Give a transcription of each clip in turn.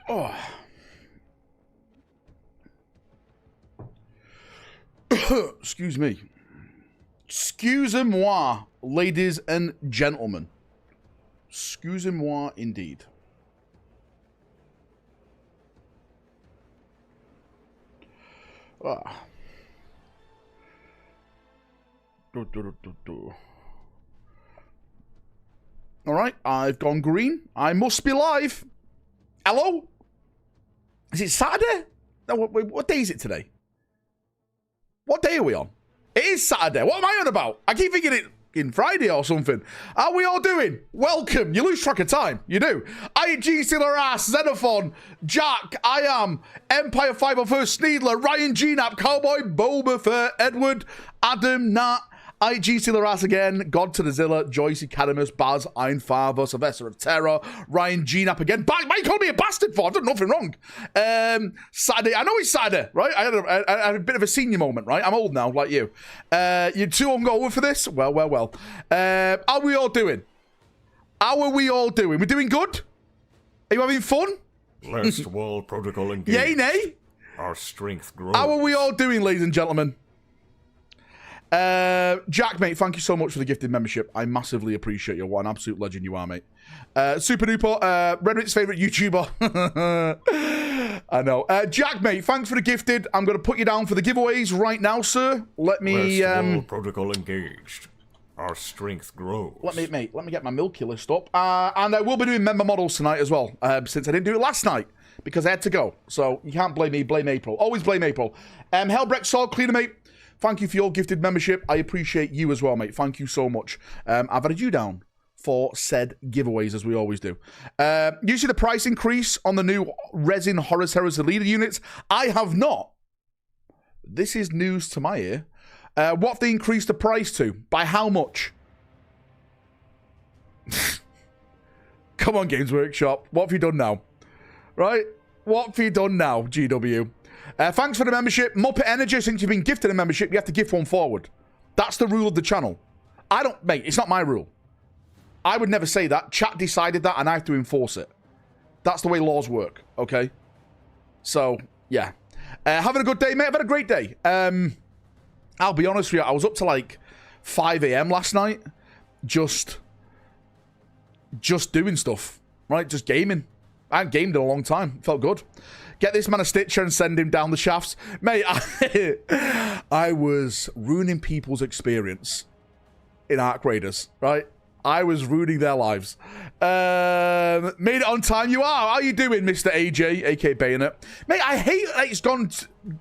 Oh. Excuse me. Excusez-moi, ladies and gentlemen. Excusez-moi indeed. Ah. All right, I've gone green. I must be live. Hello? Is it Saturday? No, what day is it today? What day are we on? It is Saturday. What am I on about? I keep thinking it in Friday or something. How are we all doing? Welcome. You lose track of time. You do. IG Steeler Ass, Xenophon, Jack, I Am, Empire 501st, Sneedler, Ryan Gnap, Cowboy, Boba Fett, Edward, Adam, Nat, IG Steeler Ass again, God to the Zilla, Joyce, Academius, Baz, Ironfather, Sylvester of Terror, Ryan Gnap again. Why you call me a bastard for? I've done nothing wrong. Saturday. I know it's Saturday, right? I had a bit of a senior moment, right? I'm old now, like you. You two won't go over for this? Well. How are we all doing? How are we all doing? We doing good? Are you having fun? Last wall protocol engaged. Yay, nay? Our strength grows. How are we all doing, ladies and gentlemen? Jack, mate, thank you so much for the gifted membership. I massively appreciate you. What an absolute legend you are, mate. Super duper, Redmit's favourite YouTuber. I know. Jack, mate, thanks for the gifted. I'm going to put you down for the giveaways right now, sir. Let me... Last wall protocol engaged. Our strength grows. Let me get my milky list up. And I will be doing member models tonight as well, since I didn't do it last night, because I had to go. So you can't blame me, blame April. Always blame April. Hellbrecht Sword Cleaner, mate. Thank you for your gifted membership. I appreciate you as well, mate. Thank you so much. I've added you down for said giveaways, as we always do. You see the price increase on the new Resin Horus Heroes Leader units? I have not. This is news to my ear. What have they increased the price to? By how much? Come on, Games Workshop. What have you done now? Right? What have you done now, GW? Thanks for the membership. Muppet Energy, since you've been gifted a membership, you have to gift one forward. That's the rule of the channel. Mate, it's not my rule. I would never say that. Chat decided that, and I have to enforce it. That's the way laws work, okay? So, yeah. Having a good day, mate. I've had a great day. I'll be honest with you, I was up to like 5 a.m. last night. Just doing stuff, right? Just gaming. I haven't gamed in a long time. Felt good. Get this man a stitcher and send him down the shafts. Mate, I was ruining people's experience in Ark Raiders, right? I was ruining their lives. Made it on time. You are. How you doing, Mr. AJ, aka Bayonet? Mate, I hate that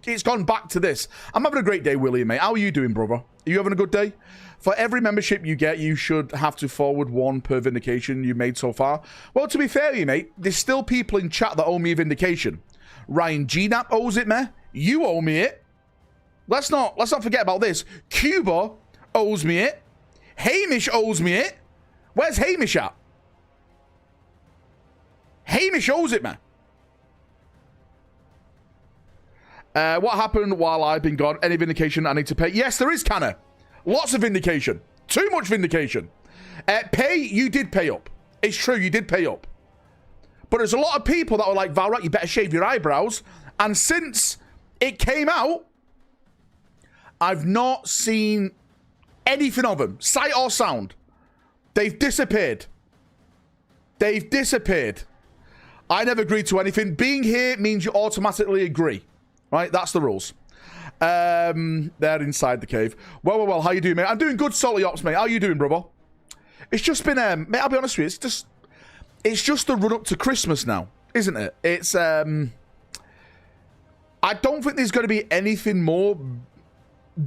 it's gone back to this. I'm having a great day, William, mate. How are you doing, brother? Are you having a good day? For every membership you get, you should have to forward one per vindication you've made so far. Well, to be fair to you, mate, there's still people in chat that owe me a vindication. Ryan Gnap owes it, man. You owe me it. Let's not forget about this. Cuba owes me it. Hamish owes me it. Where's Hamish at? Hamish owes it, man. What happened while I've been gone? Any vindication I need to pay? Yes, there is, Canna. Lots of vindication. Too much vindication. You did pay up. It's true, you did pay up. But there's a lot of people that were like, Valrak, you better shave your eyebrows. And since it came out, I've not seen anything of them. Sight or sound. They've disappeared. They've disappeared. I never agreed to anything. Being here means you automatically agree. Right? That's the rules. They're inside the cave. Well, how you doing, mate? I'm doing good, Salty Ops, mate. How you doing, brother? It's just been, mate, I'll be honest with you, it's just the run up to Christmas now, isn't it? It's, I don't think there's going to be anything more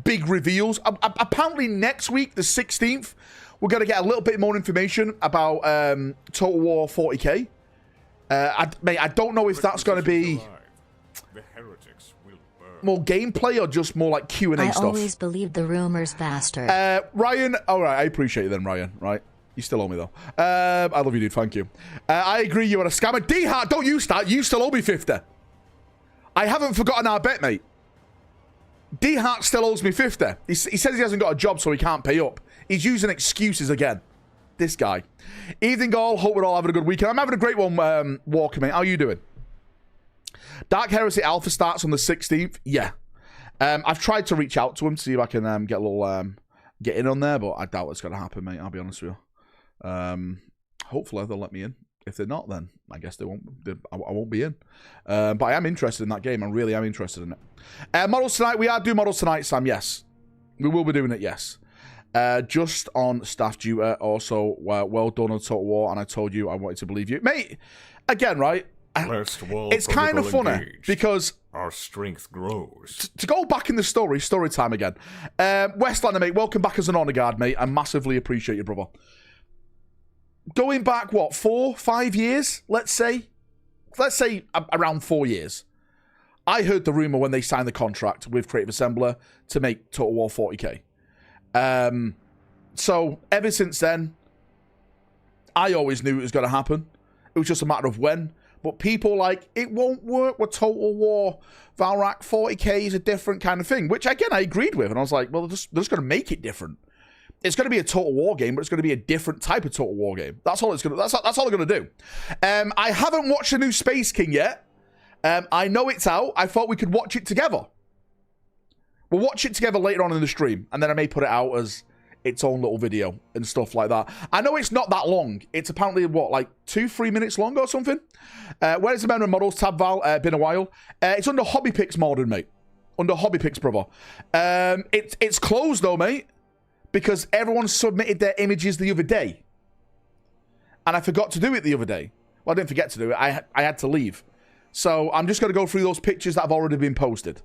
big reveals. Apparently next week, the 16th, we're going to get a little bit more information about Total War 40k. Mate, I don't know if that's going to be more gameplay or just more like Q&A stuff. I always believe the rumors, bastard. Ryan, all right, I appreciate you then, Ryan, right? You still owe me, though. I love you, dude. Thank you. I agree you are a scammer. D-Hart, don't you start. You still owe me 50. I haven't forgotten our bet, mate. D-Hart still owes me 50. He says he hasn't got a job, so he can't pay up. He's using excuses again. This guy. Evening all. Hope we're all having a good weekend. I'm having a great one, Walker, mate. How are you doing? Dark Heresy Alpha starts on the 16th. Yeah. I've tried to reach out to him to see if I can get a little get in on there, but I doubt it's going to happen, mate. I'll be honest with you. Hopefully they'll let me in. If they're not, then I guess they won't. I won't be in. But I am interested in that game. I really am interested in it. Models tonight. We are doing models tonight, Sam. Yes, we will be doing it. Yes. Just on staff duty. Also, well done on Total War. And I told you I wanted to believe you, mate. Again, right? It's kind of funny because our strength grows. To go back in the story time again. Westlander, mate, welcome back as an honor guard, mate. I massively appreciate you, brother. Going back, what, 4-5 years, let's say? Let's say around 4 years. I heard the rumor when they signed the contract with Creative Assembler to make Total War 40k. So, ever since then, I always knew it was going to happen. It was just a matter of when. But people like, it won't work with Total War. Valrak 40k is a different kind of thing, which, again, I agreed with. And I was like, well, they're just going to make it different. It's going to be a Total War game, but it's going to be a different type of Total War game. That's all it's going to. That's all they're going to do. I haven't watched the new Space King yet. I know it's out. I thought we could watch it together. We'll watch it together later on in the stream, and then I may put it out as its own little video and stuff like that. I know it's not that long. It's apparently, what, like 2-3 minutes long or something? Where is the Member Models tab, Val? Been a while. It's under Hobby Picks Modern, mate. Under Hobby Picks, brother. It's closed, though, mate. Because everyone submitted their images the other day. And I forgot to do it the other day. Well, I didn't forget to do it. I had to leave. So I'm just going to go through those pictures that have already been posted.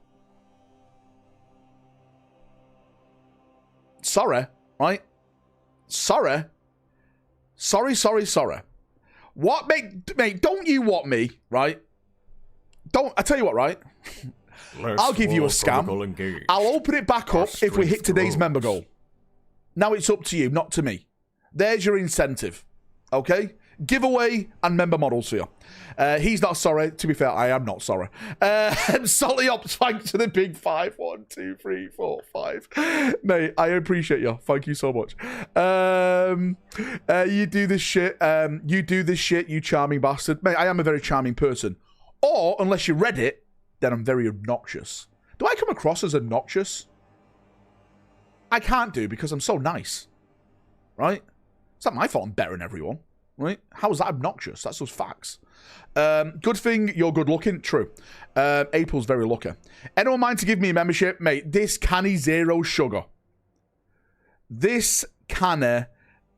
Sorry, right? Sorry. Sorry. What, mate, don't you want me, right? I tell you what, right? I'll give you a scam. I'll open it back up if we hit today's member goal. Now it's up to you, not to me. There's your incentive. Okay? Giveaway and member models for you. He's not sorry. To be fair, I am not sorry. Solly Ops, thanks for the big 5. 1, 2, 3, 4, 5. Mate, I appreciate you. Thank you so much. You do this shit. You charming bastard. Mate, I am a very charming person. Or, unless you read it, then I'm very obnoxious. Do I come across as obnoxious? I can't do because I'm so nice. Right? It's not my fault I'm better than everyone. Right? How is that obnoxious? That's just facts. Good thing you're good looking. True. April's very lucky. Anyone mind to give me a membership? Mate, this canny zero sugar. This canny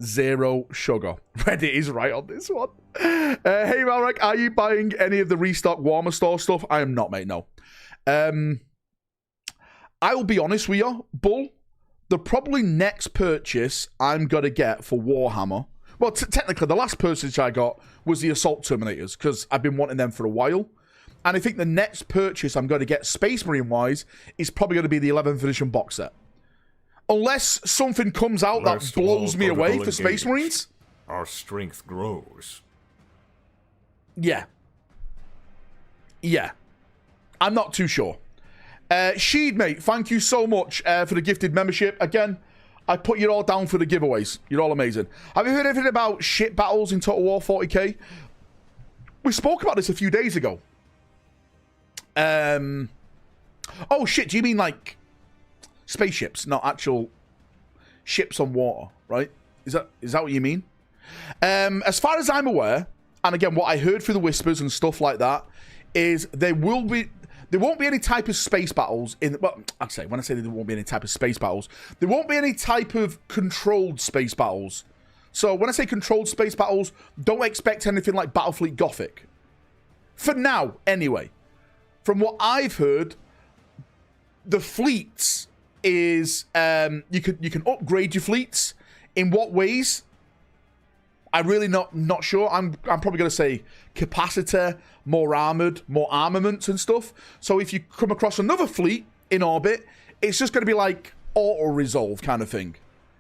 zero sugar. Reddit is right on this one. Hey, Valrak, are you buying any of the restock Warhammer store stuff? I am not, mate, no. I will be honest with you, Bull. The probably next purchase I'm going to get for Warhammer, well, technically, the last purchase I got was the Assault Terminators, because I've been wanting them for a while. And I think the next purchase I'm going to get, Space Marine-wise, is probably going to be the 11th edition box set. Unless something comes out that blows me away for Space Marines. Our strength grows. Yeah. I'm not too sure. Sheed, mate, thank you so much for the gifted membership. Again, I put you all down for the giveaways. You're all amazing. Have you heard anything about ship battles in Total War 40k? We spoke about this a few days ago. Oh, shit, do you mean like spaceships, not actual ships on water, right? Is that what you mean? As far as I'm aware, and again, what I heard through the whispers and stuff like that, is there won't be any type of space battles in... Well, I'd say, when I say there won't be any type of space battles, there won't be any type of controlled space battles. So, when I say controlled space battles, don't expect anything like Battlefleet Gothic. For now, anyway. From what I've heard, the fleets is... you can upgrade your fleets. In what ways? I'm really not sure. I'm probably going to say capacitor, more armored, more armaments and stuff. So if you come across another fleet in orbit, it's just going to be like auto-resolve kind of thing.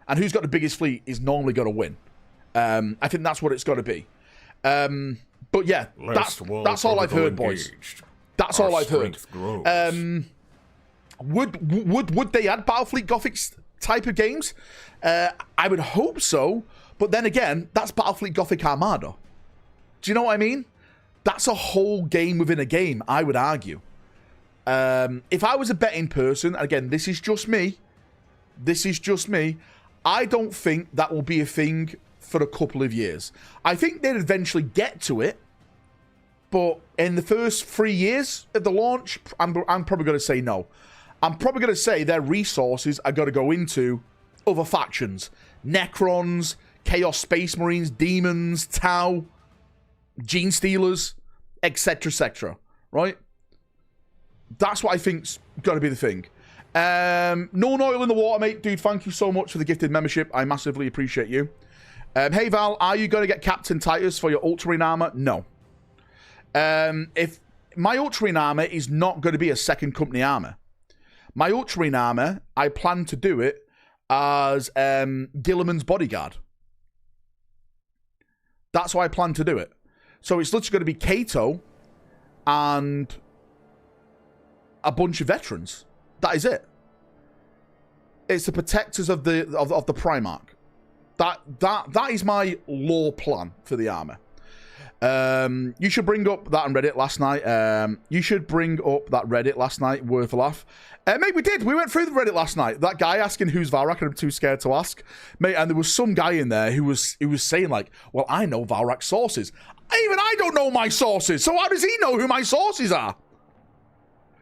And who's got the biggest fleet is normally going to win. I think that's what it's got to be. But yeah, that's all I've heard, boys. That's all I've heard. Would they add Battlefleet Gothic type of games? I would hope so. But then again, that's Battlefleet Gothic Armada. Do you know what I mean? That's a whole game within a game, I would argue. If I was a betting person, again, this is just me. This is just me. I don't think that will be a thing for a couple of years. I think they'd eventually get to it. But in the first 3 years of the launch, I'm probably going to say no. I'm probably going to say their resources are going to go into other factions. Necrons, Chaos Space Marines, Demons, Tau, Gene Stealers, etc., etc. Right? That's what I think's going to be the thing. No oil in the water, mate. Dude, thank you so much for the gifted membership. I massively appreciate you. Hey, Val, are you going to get Captain Titus for your Ultramarine armor? No. If my Ultramarine armor is not going to be a second company armor. My Ultramarine armor, I plan to do it as Gilliman's bodyguard. That's how I plan to do it. So it's literally going to be Kato and a bunch of veterans. That is it. It's the protectors of the Primarch. That is my lore plan for the armor. You should bring up that on Reddit last night. Worth a laugh. Mate, we did. We went through the Reddit last night. That guy asking who's Valrak, and I'm too scared to ask. Mate, and there was some guy in there who was saying like, well, I know Valrak's sources. Even I don't know my sources. So how does he know who my sources are?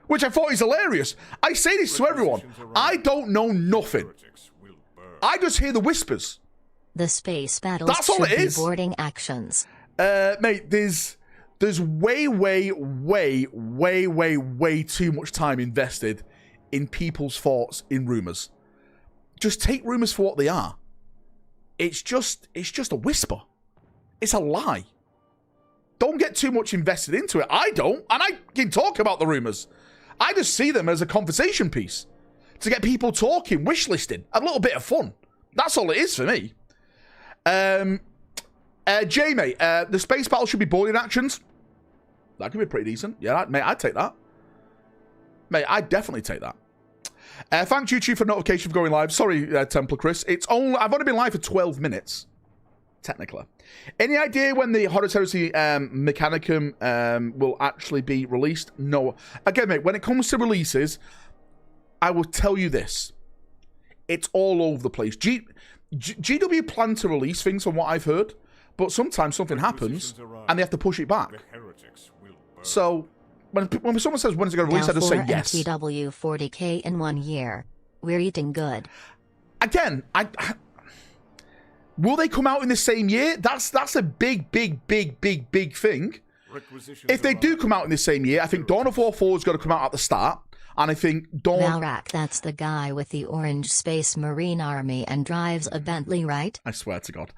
Which I thought is hilarious. I say this to everyone. I don't know nothing. I just hear the whispers. The space battles That's all should it is. be boarding actions. Mate, there's way too much time invested in people's thoughts in rumors. Just take rumors for what they are. It's just a whisper. It's a lie. Don't get too much invested into it. I don't, and I can talk about the rumors. I just see them as a conversation piece to get people talking, wish listing, a little bit of fun. That's all it is for me. Jay, mate, the space battle should be boarding actions. That could be pretty decent. Yeah, mate, I'd take that. Mate, I'd definitely take that. Thank YouTube for notification for going live. Sorry, Templar Chris. I've only been live for 12 minutes, technically. Any idea when the Horus Heresy Mechanicum will actually be released? No. Again, mate, when it comes to releases, I will tell you this. It's all over the place. GW plan to release things from what I've heard, but sometimes something happens and they have to push it back. So when someone says when is it going to release, I just say yes. MTW 40k in 1 year. We're eating good. Again, will they come out in the same year? That's a big thing. If they do come out in the same year, I think Dawn of War 4 is going to come out at the start. And I think Valrak, that's the guy with the orange Space Marine army and drives a Bentley, right? I swear to God.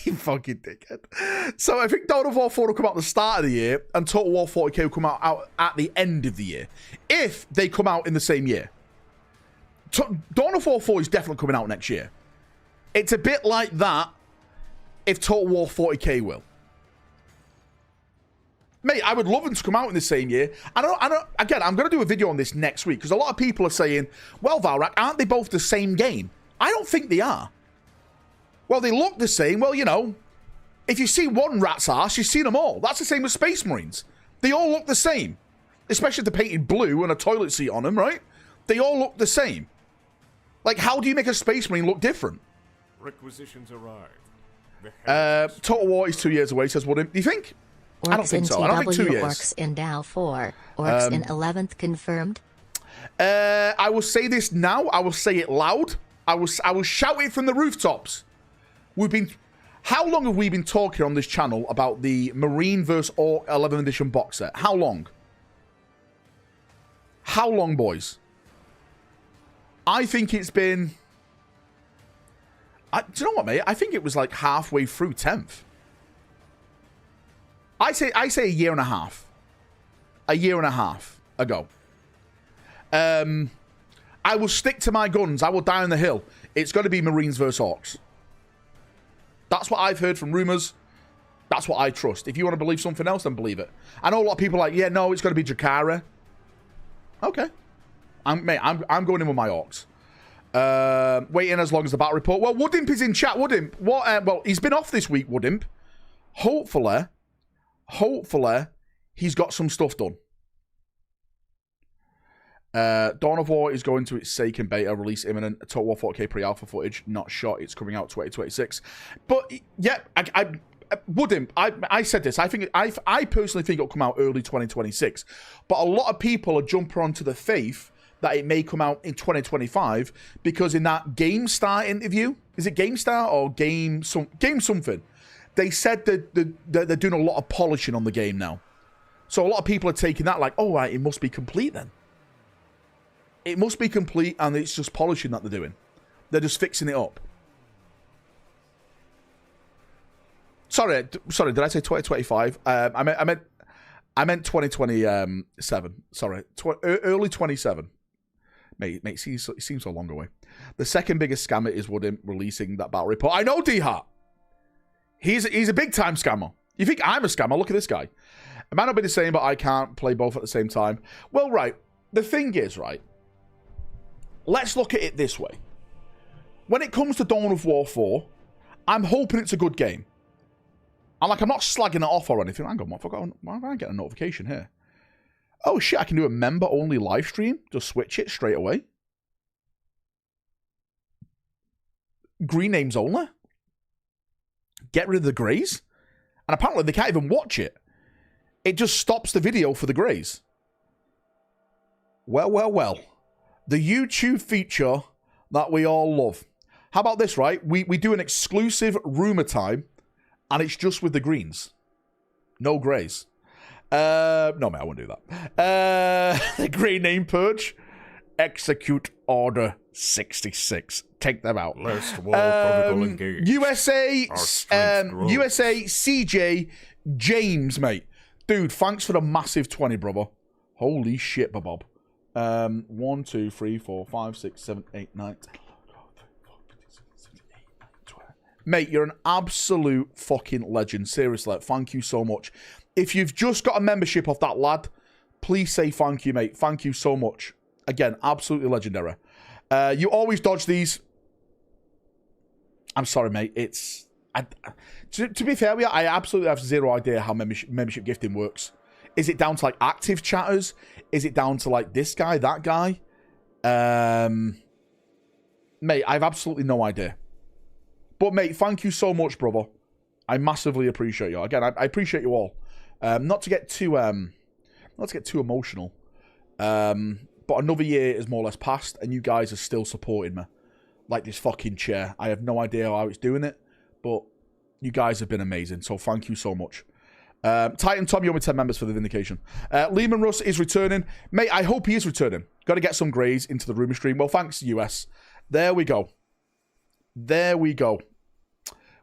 You fucking dickhead. So I think Dawn of War 4 will come out at the start of the year, and Total War 40k will come out at the end of the year. If they come out in the same year. Dawn of War 4 is definitely coming out next year. It's a bit like that if Total War 40k will. Mate, I would love them to come out in the same year. Again, I'm going to do a video on this next week, because a lot of people are saying, well, Valrak, aren't they both the same game? I don't think they are. Well, they look the same. Well, you know, if you see one rat's ass, you've seen them all. That's the same with Space Marines. They all look the same. Especially if they're painted blue and a toilet seat on them, right? They all look the same. Like, how do you make a Space Marine look different? Requisitions arrived. Total War is 2 years away, says Woodham. Do you think? Orcs I don't think so. I don't think 2 years. Orcs in Dow 4. Orcs in 11th confirmed. I will say this now. I will say it loud. I will shout it from the rooftops. How long have we been talking on this channel about the Marine vs. Orc 11th edition box set? How long? How long, boys? I think it's been... do you know what, mate? I think it was like halfway through 10th. I say a year and a half. A year and a half ago. I will stick to my guns. I will die on the hill. It's got to be Marines versus Orcs. That's what I've heard from rumors. That's what I trust. If you want to believe something else, then believe it. I know a lot of people are like, yeah, no, it's got to be Jakara. Okay. I'm going in with my Orcs. Waiting as long as the battle report. Well, Woodimp is in chat. Woodimp, what? Well, he's been off this week, Woodimp. Hopefully, he's got some stuff done. Dawn of War is going to its sake and beta, release imminent. Total War 40k pre-alpha footage, not shot. It's coming out 2026. But yeah, Woodimp, I said this. I personally think it'll come out early 2026. But a lot of people are jumping onto the faith that it may come out in 2025 because in that GameStar interview, is it GameStar or Game something? They said that they're doing a lot of polishing on the game now. So a lot of people are taking that like, oh, right, it must be complete then. It must be complete and it's just polishing that they're doing. They're just fixing it up. Sorry, did I say 2025? I meant 2027. Sorry, early 27. Mate, it seems so long away. The second biggest scammer is Woodimp releasing that battle report. I know, D-Hart. He's a big-time scammer. You think I'm a scammer? Look at this guy. It might not be the same, but I can't play both at the same time. Well, right. The thing is, right, let's look at it this way. When it comes to Dawn of War 4, I'm hoping it's a good game. I'm not slagging it off or anything. Hang on, why am I getting a notification here? Oh shit, I can do a member-only live stream. Just switch it straight away. Green names only. Get rid of the greys. And apparently they can't even watch it. It just stops the video for the greys. Well. The YouTube feature that we all love. How about this, right? We do an exclusive rumor time, and it's just with the greens. No greys. No, mate, I won't do that. The grey name purge. Execute Order 66. Take them out. Last war protocol engaged. USA CJ James, mate. Dude, thanks for the massive 20, brother. Holy shit, Bob. 1, 2, 3, 4, 5, 6, 7, 8, 9, 10. Mate, you're an absolute fucking legend. Seriously, thank you so much. If you've just got a membership off that lad, please say thank you, mate. Thank you so much. Again, absolutely legendary. You always dodge these. I'm sorry, mate. It's... To be fair with you, I absolutely have zero idea how membership gifting works. Is it down to, like, active chatters? Is it down to, like, this guy, that guy? Mate, I have absolutely no idea. But, mate, thank you so much, brother. I massively appreciate you. Again, I appreciate you all. Not to get too emotional. But another year is more or less past, and you guys are still supporting me. Like this fucking chair. I have no idea how it's doing it, but you guys have been amazing. So thank you so much. Titan Tom, you owe me 10 members for the vindication. Lehman Russ is returning. Mate, I hope he is returning. Got to get some greys into the rumor stream. Well, thanks, US. There we go. There we go.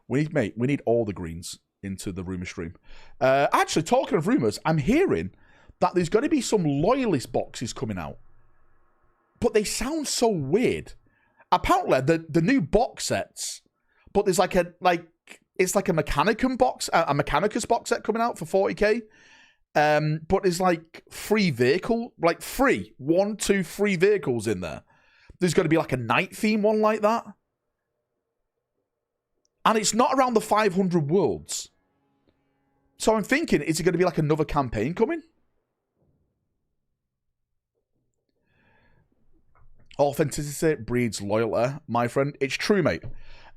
We need all the greens into the rumor stream. Actually, talking of rumors, I'm hearing that there's going to be some loyalist boxes coming out. But they sound so weird. Apparently, the new box sets, but there's it's like a Mechanicum box, a Mechanicus box set coming out for 40k. But there's like 3 vehicles in there. There's going to be like a night theme one like that. And it's not around the 500 worlds. So I'm thinking, is it going to be like another campaign coming? Authenticity breeds loyalty, my friend. It's true, mate.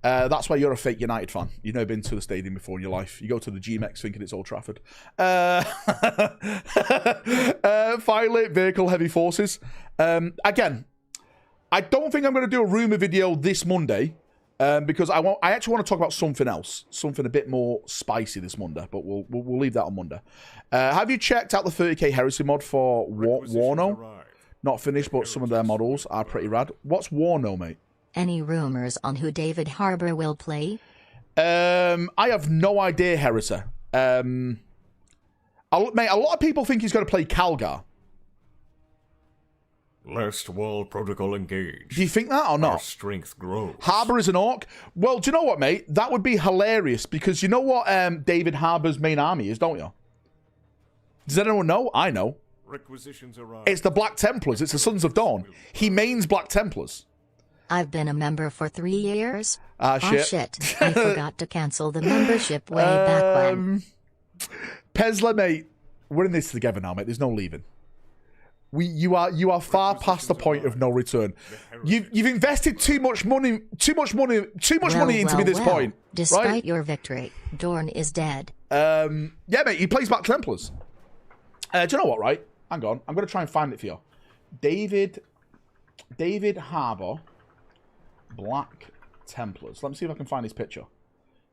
That's why you're a fake United fan. You've never been to the stadium before in your life. You go to the GMX thinking it's Old Trafford. Finally, vehicle heavy forces. Again, I don't think I'm going to do a rumour video this Monday. Because I actually want to talk about something else. Something a bit more spicy this Monday. But we'll leave that on Monday. Have you checked out the 30k Heresy mod for Warno? Not finished, but some of their models are pretty rad. What's Warno, mate? Any rumors on who David Harbour will play? I have no idea, Heresy. Mate, a lot of people think he's going to play Calgar. Last wall protocol engaged. Do you think that or not? Our strength grows. Harbour is an orc? Well, do you know what, mate? That would be hilarious because you know what David Harbour's main army is, don't you? Does anyone know? I know. Requisitions arrive. It's the Black Templars. It's the Sons of Dawn. He mains Black Templars. I've been a member for 3 years. Ah, Oh shit. shit, I forgot to cancel the membership way back when. Pezla, mate, we're in this together now, mate. There's no leaving. You are far past the point of no return. You've invested too much money into me this point. Despite right? your victory, Dorn is dead. Yeah, mate, he plays Black Templars. Do you know what, right? Hang on. I'm going to try and find it for you. David Harbour, Black Templars. Let me see if I can find his picture.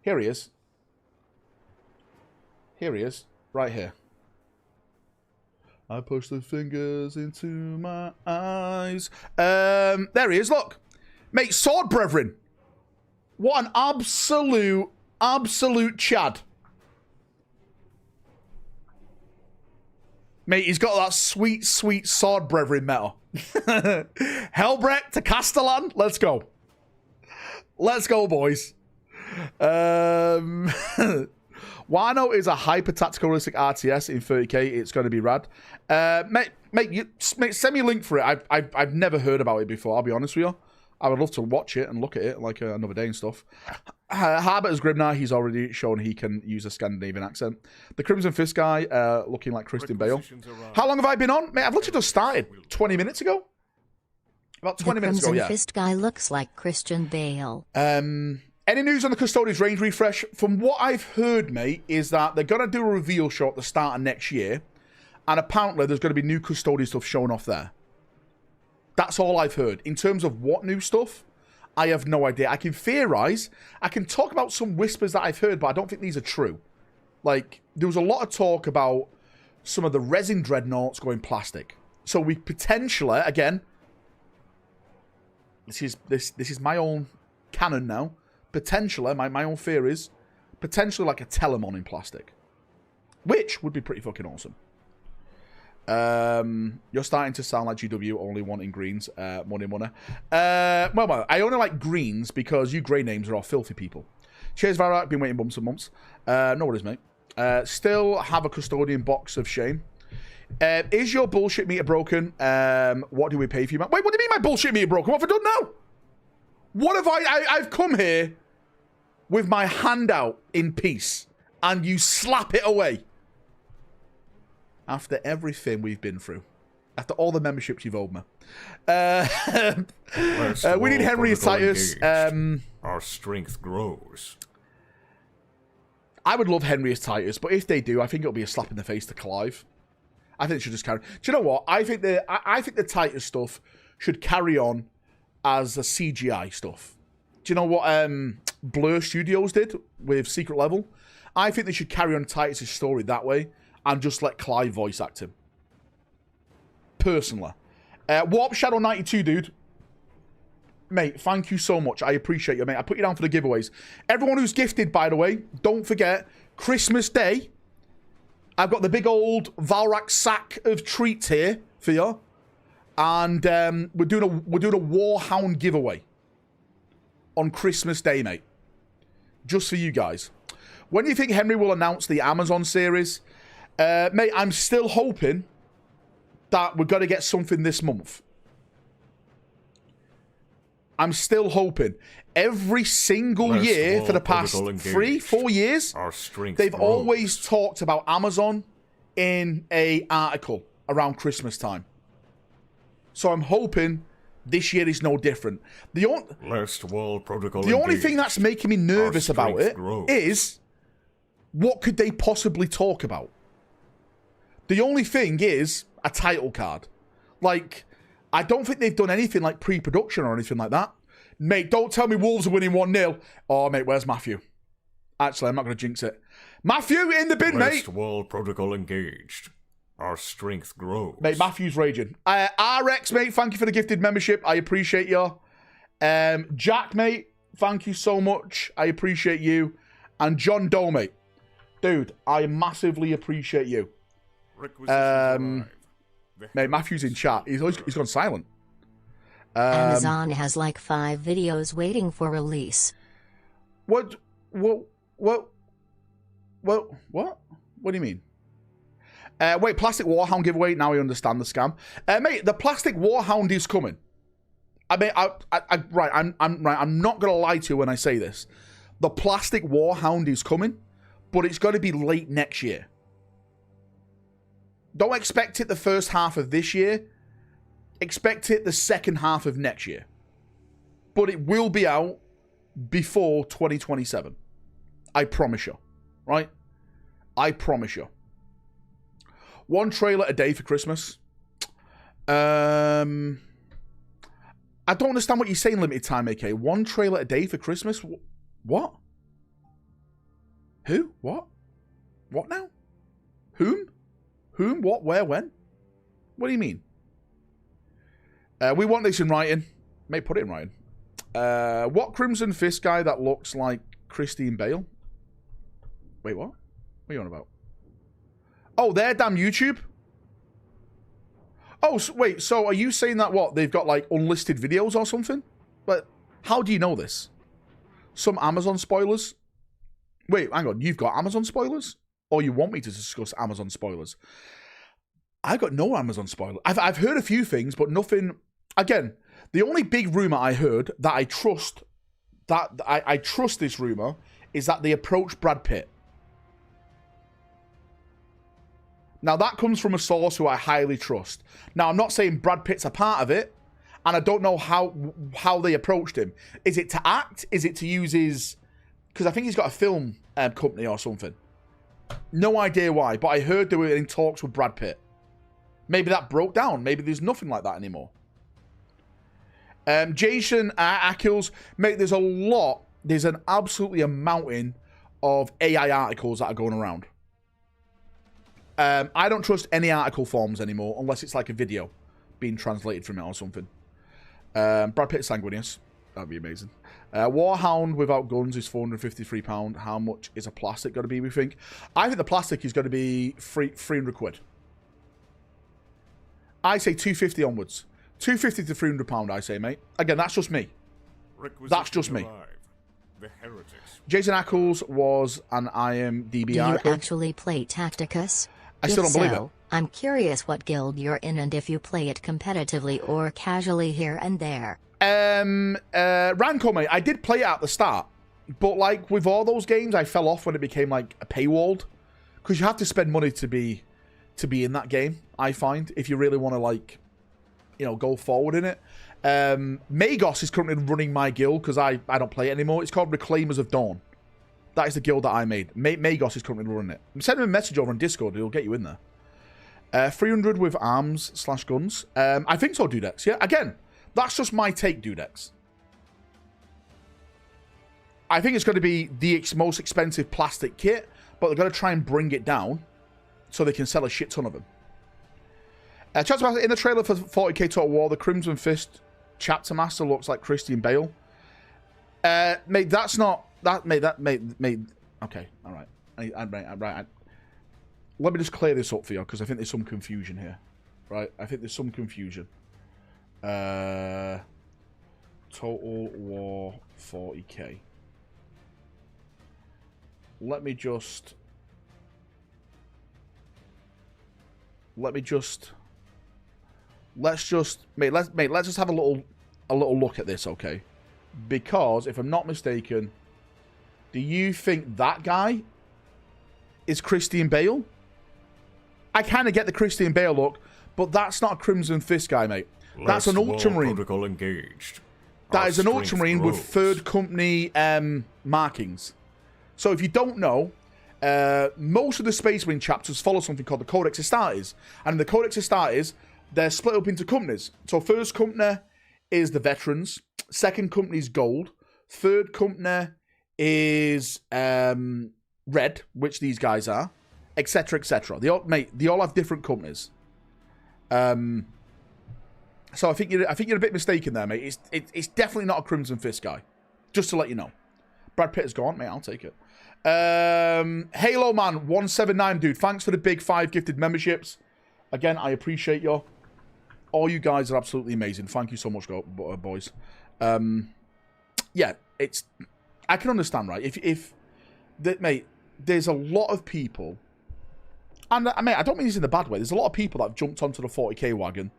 Here he is. Here he is. Right here. I push the fingers into my eyes. There he is, look. Mate, Sword Brethren. What an absolute Chad. Mate, he's got that sweet Sword Brethren meta. Helbrecht to Castellan. Let's go. Let's go, boys. Wano is a hyper-tactical realistic RTS in 30k. It's going to be rad. Mate, send me a link for it. I've never heard about it before, I'll be honest with you. I would love to watch it and look at it like another day and stuff. Harbert as Grimnar, he's already shown he can use a Scandinavian accent. The Crimson Fist guy, looking like Christian Bale. How long have I been on? Mate, I've literally just started 20 minutes ago. About 20 minutes ago, yeah. The Crimson Fist guy looks like Christian Bale. Any news on the Custodian's range refresh? From what I've heard, mate, is that they're going to do a reveal show at the start of next year. And apparently there's going to be new Custodian stuff shown off there. That's all I've heard. In terms of what new stuff, I have no idea. I can theorize. I can talk about some whispers that I've heard, but I don't think these are true. Like, there was a lot of talk about some of the resin dreadnoughts going plastic. So we potentially, again, this is my own canon now. Potentially, my own theories, potentially like a Telemon in plastic. Which would be pretty fucking awesome. You're starting to sound like GW only wanting greens. Money. Well, I only like greens because you grey names are all filthy people. Cheers, Valrak. Been waiting months and months. No worries, mate. Still have a Custodian box of shame. Is your bullshit meter broken? What do we pay for you, man? Wait, what do you mean my bullshit meter broken? What have I done now? What have I've come here with my hand out in peace, and you slap it away. After everything we've been through. After all the memberships you've owed me. We need Henry as Titus. Our strength grows. I would love Henry as Titus, but if they do, I think it'll be a slap in the face to Clive. I think it should just carry... Do you know what? I think the Titus stuff should carry on as a CGI stuff. Do you know what Blur Studios did with Secret Level? I think they should carry on Titus' story that way and just let Clive voice act him. Personally. Warp Shadow 92, dude. Mate, thank you so much. I appreciate you, mate. I put you down for the giveaways. Everyone who's gifted, by the way, don't forget, Christmas Day, I've got the big old Valrak sack of treats here for you. And we're doing a Warhound giveaway on Christmas Day, mate. Just for you guys. When do you think Henry will announce the Amazon series? Mate, I'm still hoping that we're going to get something this month. I'm still hoping. Every single year for the past 3-4 years, they've always talked about Amazon in an article around Christmas time. So I'm hoping this year is no different. The only thing that's making me nervous about it is, what could they possibly talk about? The only thing is a title card. Like, I don't think they've done anything like pre-production or anything like that. Mate, don't tell me Wolves are winning 1-0. Oh, mate, where's Matthew? Actually, I'm not going to jinx it. Matthew, in the bin, mate! West Wall Protocol engaged. Our strength grows. Mate, Matthew's raging. RX, mate, thank you for the gifted membership. I appreciate you. Jack, mate, thank you so much. I appreciate you. And John Doe, mate. Dude, I massively appreciate you. Mate, Matthew's in chat. He's gone silent. Amazon has like 5 videos waiting for release. What do you mean? Wait, Plastic Warhound giveaway. Now I understand the scam. Mate, the Plastic Warhound is coming. I mean, I'm not gonna lie to you when I say this. The plastic Warhound is coming, but it's got to be late next year. Don't expect it the first half of this year. Expect it the second half of next year. But it will be out before 2027. I promise you. Right? I promise you. One trailer a day for Christmas. I don't understand what you're saying, limited time, AK. One trailer a day for Christmas? What? Who? What? What now? Whom? Whom? What? Where? When? What do you mean? We want this in writing. Mate, put it in writing. What Crimson Fist guy that looks like Christine Bale? Wait, what? What are you on about? Oh, their damn YouTube? Oh, so, wait, so are you saying that what? They've got like unlisted videos or something? But how do you know this? Some Amazon spoilers? Wait, hang on. You've got Amazon spoilers? Or you want me to discuss Amazon spoilers? I've got no Amazon spoilers. I've heard a few things, but nothing. Again, the only big rumor I heard that I trust, I trust this rumor, is that they approached Brad Pitt. Now, that comes from a source who I highly trust. Now, I'm not saying Brad Pitt's a part of it, and I don't know how they approached him. Is it to act? Is it to use his... Because I think he's got a film company or something. No idea why, but I heard they were in talks with Brad Pitt. Maybe that broke down. Maybe there's nothing like that anymore. Jason Ackles, mate, there's an absolutely a mountain of AI articles that are going around. I don't trust any article forms anymore unless it's like a video being translated from it or something. Brad Pitt Sanguinius. That'd be amazing. Warhound without guns is £453. How much is a plastic going to be, we think? I think the plastic is going to be 300 quid. I say 250 onwards. 250 to £300, I say, mate. Again, that's just me. That's just me. The heretics. Jason Ackles was an IMDb article. Do you actually play Tacticus? I still don't believe it. I'm curious what guild you're in and if you play it competitively or casually here and there. Ranko, mate, I did play it at the start. But, like, with all those games, I fell off when it became, like, a paywalled. Because you have to spend money to be in that game, I find. If you really want to, like, you know, go forward in it. Magos is currently running my guild because I don't play it anymore. It's called Reclaimers of Dawn. That is the guild that I made. Magos is currently running it. Send him a message over on Discord. He'll get you in there. 300 with arms/guns. I think so, Dudex. Yeah, again, that's just my take, Dudex. I think it's going to be the most expensive plastic kit, but they're going to try and bring it down so they can sell a shit ton of them. In the trailer for 40k Total War, the Crimson Fist chapter master looks like Christian Bale. Mate, that's not... Mate. Okay, all right. Right. Let me just clear this up for you, because I think there's some confusion here. Right? I think there's some confusion. Total War 40k. Let's just have a little look at this, okay? Because if I'm not mistaken, do you think that guy is Christian Bale? I kind of get the Christian Bale look, but that's not a Crimson Fist guy, mate. That's an Ultramarine. Protocol engaged. That is an Ultramarine with third company markings. So if you don't know, most of the Space Marine chapters follow something called the Codex Astartes. And in the Codex Astartes, they're split up into companies. So first company is the veterans. Second company is gold. Third company is red, which these guys are, etc., etc. They all have different companies. So I think you're a bit mistaken there, mate. It's definitely not a Crimson Fist guy. Just to let you know. Brad Pitt is gone, mate. I'll take it. Halo Man 179, dude. Thanks for the big 5 gifted memberships. Again, I appreciate you. All you guys are absolutely amazing. Thank you so much, boys. Yeah, I can understand, right? Mate, there's a lot of people, and mate, I don't mean this in a bad way. There's a lot of people that have jumped onto the 40k wagon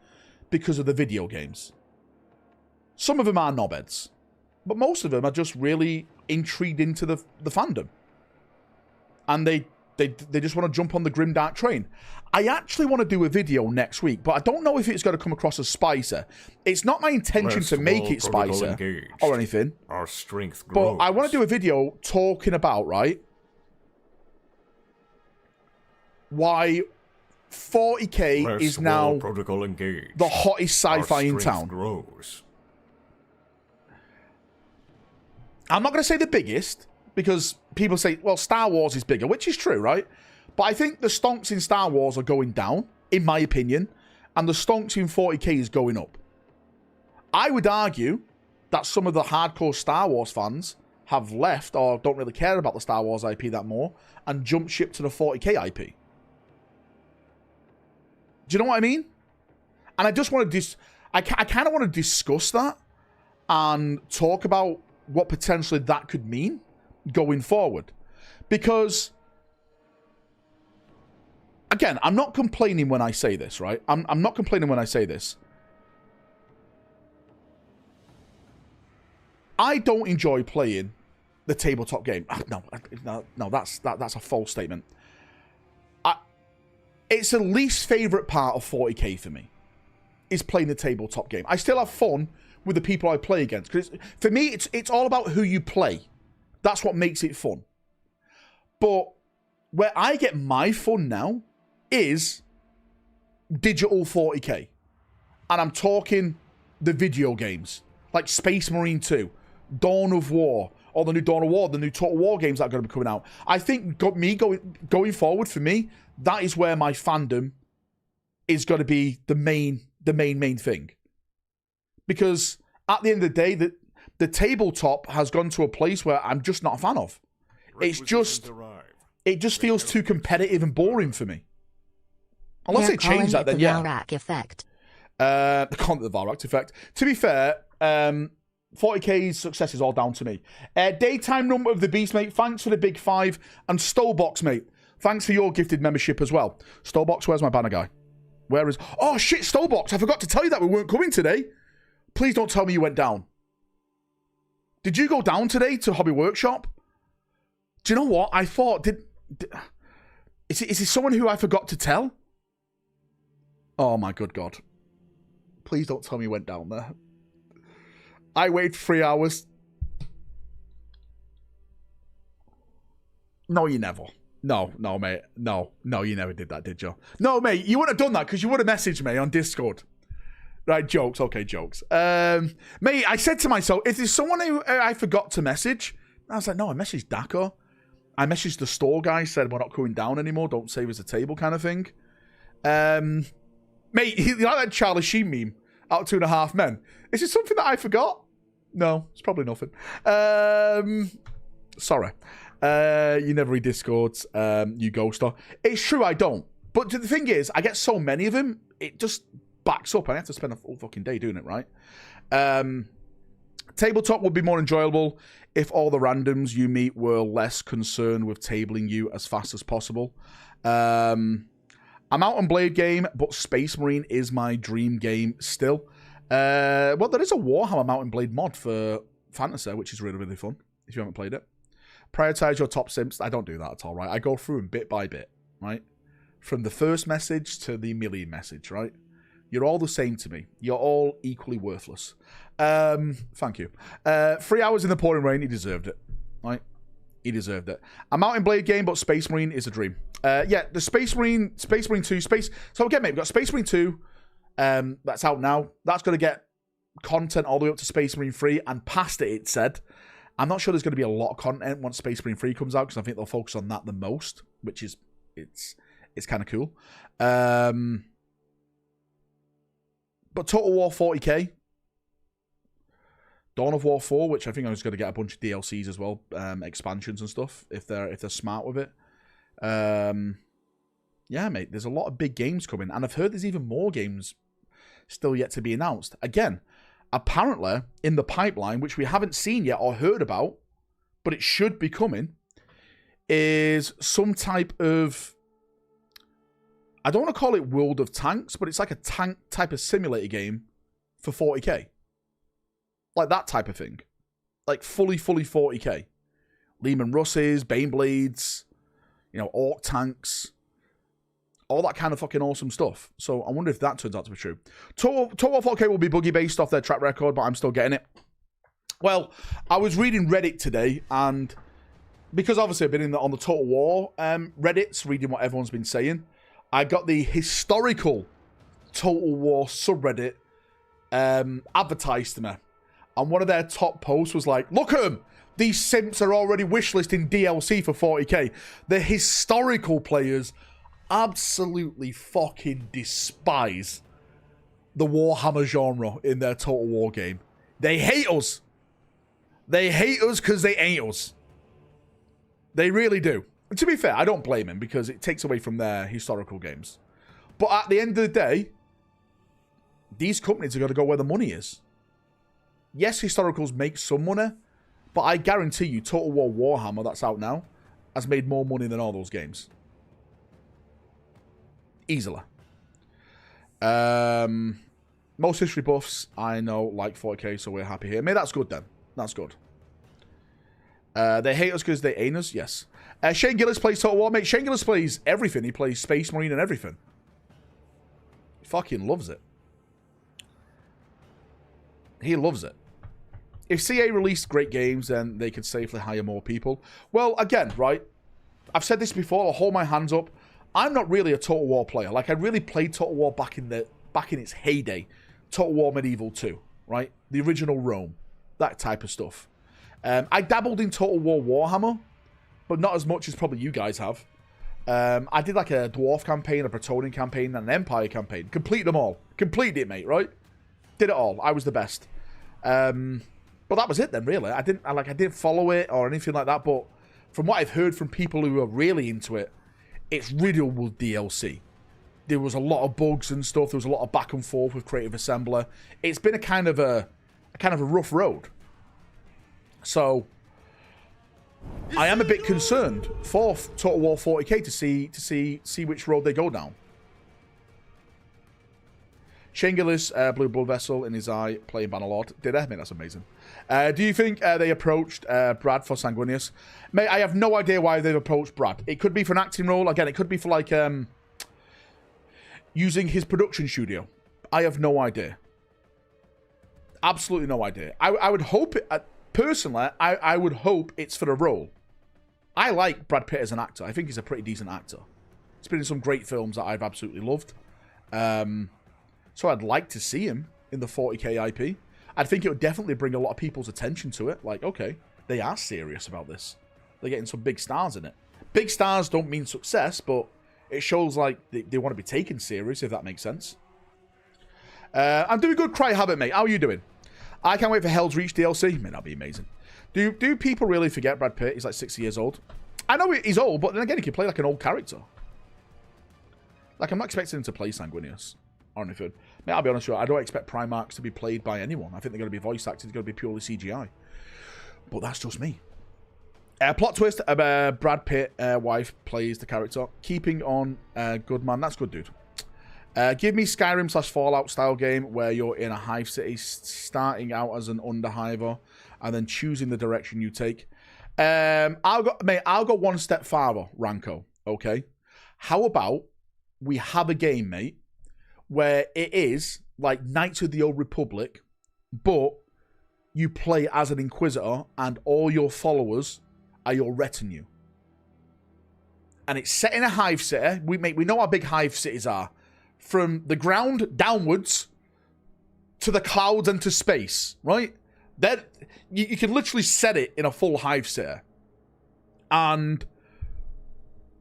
because of the video games. Some of them are knobheads. But most of them are just really intrigued into the fandom. And they just want to jump on the grimdark train. I actually want to do a video next week, but I don't know if it's going to come across as Spicer. It's not my intention to make it Spicer or anything. Our strength grows. But I want to do a video talking about, right, why 40k is now the hottest sci-fi in town. Grows. I'm not going to say the biggest, because people say, well, Star Wars is bigger, which is true, right? But I think the stonks in Star Wars are going down, in my opinion, and the stonks in 40k is going up. I would argue that some of the hardcore Star Wars fans have left or don't really care about the Star Wars IP that more and jumped ship to the 40k IP. Do you know what I mean? And I just want to I kind of want to discuss that and talk about what potentially that could mean going forward. Because, again, I'm not complaining when I say this, right? I'm not complaining when I say this. I don't enjoy playing the tabletop game. No, that's a false statement. It's the least favorite part of 40k for me, is playing the tabletop game. I still have fun with the people I play against, because for me, it's all about who you play. That's what makes it fun. But where I get my fun now is digital 40k. And I'm talking the video games, like Space Marine 2, Dawn of War, or the new Dawn of War, the new Total War games that are going to be coming out. I think going forward, for me, that is where my fandom is going to be the main thing. Because at the end of the day, the tabletop has gone to a place where I'm just not a fan of. It just feels too competitive and boring for me. Unless they change that, then yeah. Valrak effect. They call it the Valrak effect. To be fair, 40k's success is all down to me. Daytime number of the beast, mate. Thanks for the big 5. And Stolebox, mate. Thanks for your gifted membership as well. Stolebox, where's my banner guy? Where is... Oh, shit, Stolebox. I forgot to tell you that we weren't coming today. Please don't tell me you went down. Did you go down today to Hobby Workshop? Do you know what? I thought... Is it someone who I forgot to tell? Oh, my good God. Please don't tell me you went down there. I waited 3 hours. No, you never. No, mate. No, you never did that, did you? No, mate, you wouldn't have done that because you would have messaged me on Discord. Right, jokes. Okay, jokes. Mate, I said to myself, if there's someone who I forgot to message, I was like, no, I messaged Daco. I messaged the store guy, said we're not coming down anymore, don't save us a table kind of thing. Mate, you know that Charlie Sheen meme, out 2.5 men? Is it something that I forgot? No, it's probably nothing. Sorry. You never read Discords, you ghoster. It's true, I don't. But the thing is, I get so many of them, it just backs up. I have to spend a full fucking day doing it, right? Tabletop would be more enjoyable if all the randoms you meet were less concerned with tabling you as fast as possible. I'm out on Blade game, but Space Marine is my dream game still. Well, there is a Warhammer Mountain Blade mod for Fantasy, which is really, really fun, if you haven't played it. Prioritize your top simps. I don't do that at all, right? I go through them bit by bit, right? From the first message to the million message, right? You're all the same to me. You're all equally worthless. Thank you. 3 hours in the pouring rain. He deserved it, right? He deserved it. I'm out in Blade game, but Space Marine is a dream. Yeah, the Space Marine 2, So again, mate, we've got Space Marine 2. That's out now. That's going to get content all the way up to Space Marine 3 and past it said. I'm not sure there's going to be a lot of content once Space Marine 3 comes out because I think they'll focus on that the most, which is it's kind of cool. But Total War 40k, Dawn of War 4, which I think I was going to get a bunch of DLCs as well, expansions and stuff if they're smart with it. Yeah, mate, there's a lot of big games coming, and I've heard there's even more games still yet to be announced. Again, apparently in the pipeline, which we haven't seen yet or heard about, but it should be coming, is some type of, I don't want to call it World of Tanks, but it's like a tank type of simulator game for 40k. Like that type of thing. Like fully 40k. Lehman Russes, Baneblades, Orc tanks. All that kind of fucking awesome stuff. So I wonder if that turns out to be true. Total War 4K will be buggy based off their track record, but I'm still getting it. Well, I was reading Reddit today, and because obviously I've been on the Total War Reddits, reading what everyone's been saying, I got the historical Total War subreddit advertised to me. And one of their top posts was like, look at them! These simps are already wishlisting DLC for 40k. The historical players absolutely fucking despise the Warhammer genre in their Total War game. They hate us. They hate us because they ain't us. They really do. And to be fair, I don't blame them because it takes away from their historical games. But at the end of the day, these companies are going to go where the money is. Yes, historicals make some money, but I guarantee you Total War Warhammer, that's out now, has made more money than all those games. Easily. Most history buffs, I know, like 40k, so we're happy here. Maybe that's good then. That's good. They hate us because they ain't us, yes. Shane Gillis plays Total War, mate. Shane Gillis plays everything. He plays Space Marine and everything. He fucking loves it. He loves it. If CA released great games, then they could safely hire more people. Well, again, right? I've said this before. I'll hold my hands up. I'm not really a Total War player. Like, I really played Total War back in its heyday. Total War Medieval 2, right? The original Rome. That type of stuff. I dabbled in Total War Warhammer, but not as much as probably you guys have. I did like a Dwarf campaign, a Bretonnian campaign, and an Empire campaign. Completed them all. Completed it, mate, right? Did it all. I was the best. But that was it then, really. I didn't follow it or anything like that, but from what I've heard from people who are really into it, it's riddled with DLC. There was a lot of bugs and stuff. There was a lot of back and forth with Creative Assembler. It's been a kind of a rough road. So I am a bit concerned for Total War 40k to see which road they go down. Shane Gillis, Blue Blood Vessel in his eye, playing Bannerlord. Did I? I mean, that's amazing. Do you think they approached Brad for Sanguinius? Mate, I have no idea why they've approached Brad. It could be for an acting role. Again, it could be for, like, using his production studio. I have no idea. Absolutely no idea. I would hope, personally, I would hope it's for a role. I like Brad Pitt as an actor. I think he's a pretty decent actor. He's been in some great films that I've absolutely loved. So I'd like to see him in the 40k IP. I think it would definitely bring a lot of people's attention to it. Like, okay, they are serious about this. They're getting some big stars in it. Big stars don't mean success, but it shows like they want to be taken serious, if that makes sense. I'm doing good, Cry Habit, mate. How are you doing? I can't wait for Hell's Reach DLC. Man, that'll be amazing. Do people really forget Brad Pitt? He's like 60 years old. I know he's old, but then again, he can play like an old character. Like, I'm not expecting him to play Sanguinius or anything. Mate, I'll be honest with you, I don't expect Primarchs to be played by anyone. I think they're going to be voice acted. They're going to be purely CGI. But that's just me. Plot twist, Brad Pitt, wife, plays the character. Keeping on, good man. That's good, dude. Give me Skyrim/Fallout style game where you're in a hive city, starting out as an underhiver, and then choosing the direction you take. I'll go one step farther, Ranko. Okay, how about we have a game, mate, where it is like Knights of the Old Republic, but you play as an Inquisitor, and all your followers are your retinue, and it's set in a hive city. We know how big hive cities are. From the ground downwards to the clouds and to space, right? That you can literally set it in a full hive city. And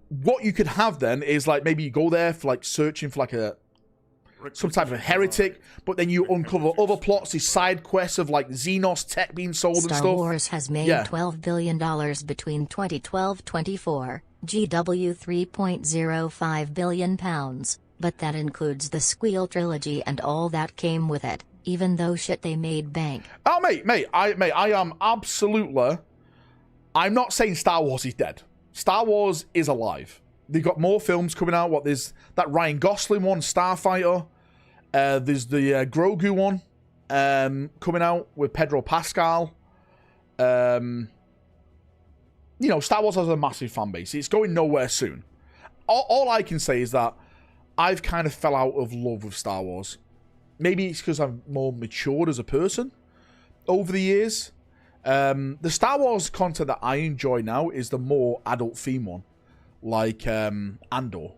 what you could have then is like maybe you go there for like searching for like some type of heretic, but then you uncover other plots, these side quests of like Xenos tech being sold and stuff. Star Wars has made $12 billion between 2012-24, GW 3.05 billion pounds. But that includes the Squeal trilogy and all that came with it, even though shit they made bank. Oh, mate, I am absolutely... I'm not saying Star Wars is dead. Star Wars is alive. They've got more films coming out. There's that Ryan Gosling one, Starfighter. There's the Grogu one. coming out with Pedro Pascal. You know, Star Wars has a massive fan base. It's going nowhere soon. All I can say is that I've kind of fell out of love with Star Wars. Maybe it's because I've more matured as a person over the years. The Star Wars content that I enjoy now is the more adult theme one. Like Andor.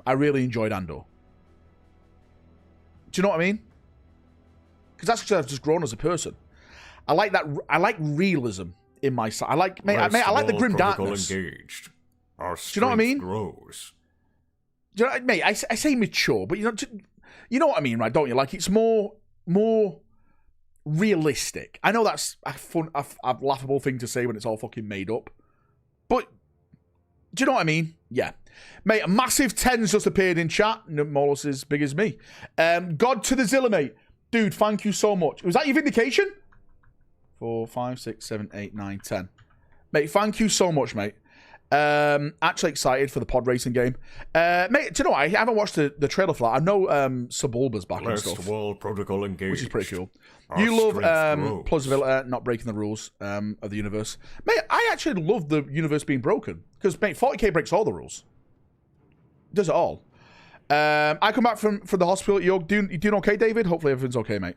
I really enjoyed Andor. Do you know what I mean? Because that's because I've just grown as a person. I like that. I like realism in my side. I like, mate, I like the grim darkness. Engaged. Our do you know what I mean? Grows. Do you know, mate, I say mature, but you know what I mean, right? Don't you? Like it's more realistic. I know that's a laughable thing to say when it's all fucking made up, but do you know what I mean? Yeah. Mate, a massive 10's just appeared in chat. More as big as me. God to the Zilla, mate. Dude, thank you so much. Was that your vindication? 4, 5, 6, 7, 8, 9, 10. Mate, thank you so much, mate. Actually excited for the pod racing game. Mate, do you know what? I haven't watched the trailer for that. I know Sebulba's back and stuff. World protocol engaged. Which is pretty cool. You love plausibility, not breaking the rules of the universe. Mate, I actually love the universe being broken. Because, mate, 40k breaks all the rules. Does it all. I come back from the hospital. You doing okay, David? Hopefully everything's okay, mate.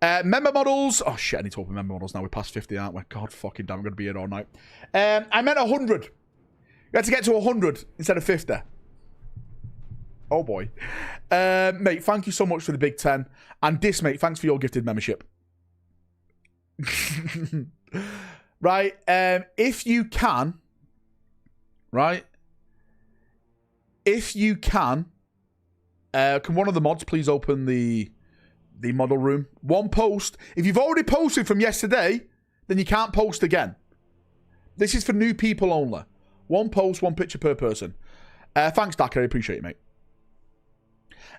Member models. Oh, shit, I need to open member models now. We're past 50, aren't we? God fucking damn, I'm going to be here all night. I meant 100. You had to get to 100 instead of 50. Oh, boy. Mate, thank you so much for the big 10. And this, mate, thanks for your gifted membership. Right. If you can, right? If you can one of the mods please open the model room? One post. If you've already posted from yesterday, then you can't post again. This is for new people only. One post, one picture per person. Thanks, Dakar. I appreciate it, mate.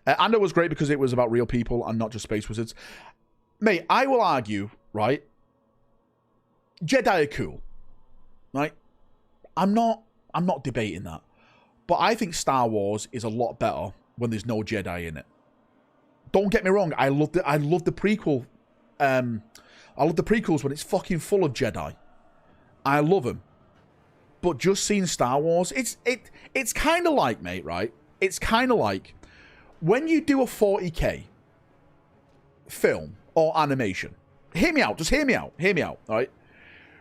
Andor was great because it was about real people and not just space wizards. Mate, I will argue, right? Jedi are cool. Right? I'm not debating that. But I think Star Wars is a lot better when there's no Jedi in it. Don't get me wrong, I love the prequel. I love the prequels when it's fucking full of Jedi. I love them. But just seeing Star Wars, it's kind of like, mate, right? It's kind of like when you do a 40k film or animation. Hear me out, just hear me out, right?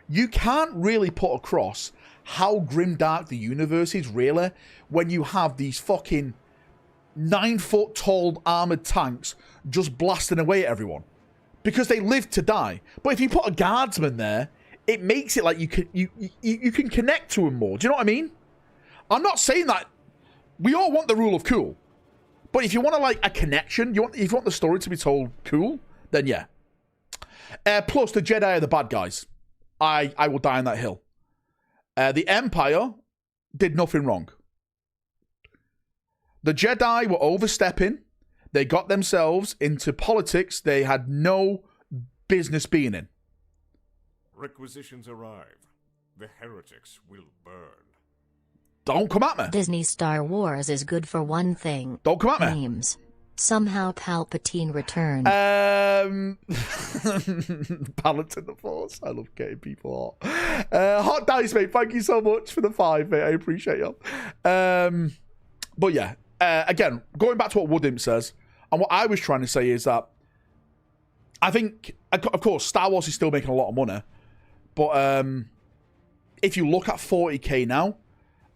You can't really put across how grimdark the universe is, really, when you have these fucking 9-foot tall armored tanks just blasting away at everyone. Because they live to die. But if you put a guardsman there, it makes it like you can connect to them more. Do you know what I mean? I'm not saying that we all want the rule of cool. But if you want like a connection, if you want the story to be told cool, then yeah. Plus, the Jedi are the bad guys. I will die on that hill. The Empire did nothing wrong. The Jedi were overstepping. They got themselves into politics they had no business being in. Requisitions arrive. The heretics will burn. Don't come at me. Disney Star Wars is good for one thing. Don't come at me. Memes. Somehow Palpatine returned. Balance in the Force. I love getting people hot. Hot Dice, mate. Thank you so much for the 5, mate. I appreciate you. But yeah, again, going back to what Woodimp says, and what I was trying to say is that I think, of course, Star Wars is still making a lot of money, but if you look at 40k now,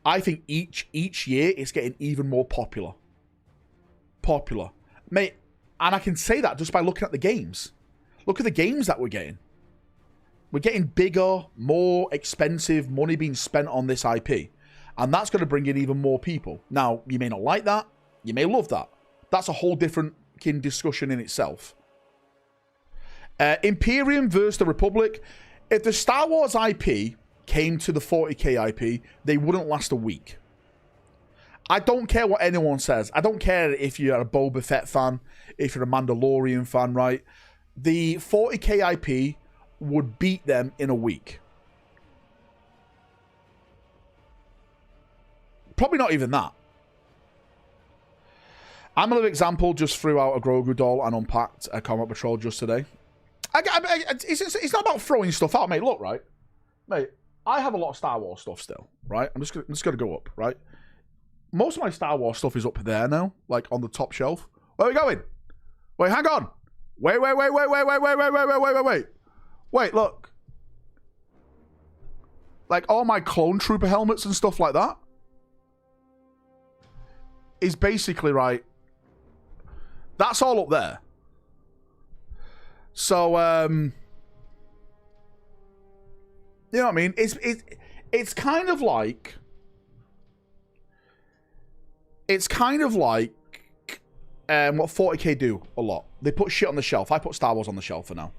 I think each year it's getting even more popular. Mate, and I can say that just by looking at the games. Look at the games that we're getting. We're getting bigger, more expensive, money being spent on this IP. And that's going to bring in even more people. Now, you may not like that. You may love that. That's a whole different discussion in itself. Imperium versus the Republic. If the Star Wars IP came to the 40k IP, they wouldn't last a week. I don't care what anyone says. I don't care if you're a Boba Fett fan, if you're a Mandalorian fan, right? The 40k IP would beat them in a week. Probably not even that. I'm a little example just threw out a Grogu doll and unpacked a Combat Patrol just today. It's not about throwing stuff out, mate. Look, right? Mate, I have a lot of Star Wars stuff still, right? I'm just gonna go up, right? Most of my Star Wars stuff is up there now, like on the top shelf. Where are we going? Wait, hang on. Wait. Wait, look. Like all my clone trooper helmets and stuff like that is basically right. That's all up there. So, you know what I mean? It's kind of like what 40k do a lot. They put shit on the shelf. I put Star Wars on the shelf for now.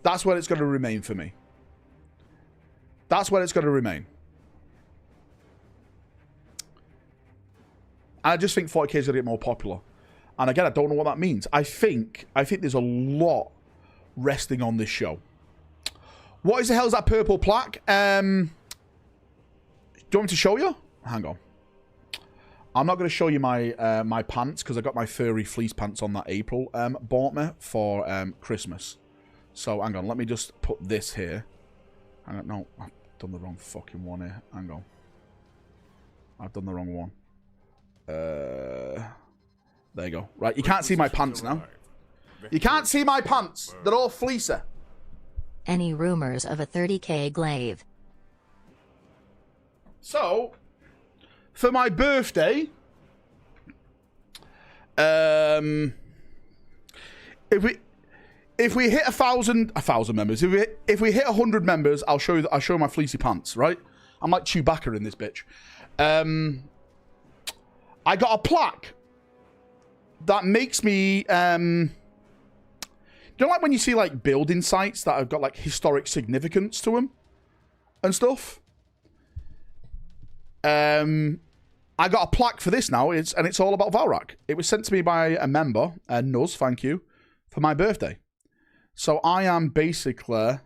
That's where it's going to remain for me. That's where it's going to remain. And I just think 40k is going to get more popular. And again, I don't know what that means. I think there's a lot resting on this show. What is the hell is that purple plaque? Do you want me to show you? Hang on. I'm not going to show you my my pants because I got my furry fleece pants on that April bought me for Christmas. So hang on, let me just put this here. Hang on, no, I've done the wrong fucking one here. Hang on. I've done the wrong one. There you go. Right, you can't see my pants now. You can't see my pants. They're all fleecer. Any rumors of a 30k glaive? So, for my birthday, if we hit a thousand members, if we hit 100 members, I'll show you my fleecy pants. Right? I'm like Chewbacca in this bitch. I got a plaque that makes me. You know, like when you see like building sites that have got like historic significance to them and stuff. I got a plaque for this now. It's all about Valrak. It was sent to me by a member, Nuz, thank you, for my birthday. So I am basically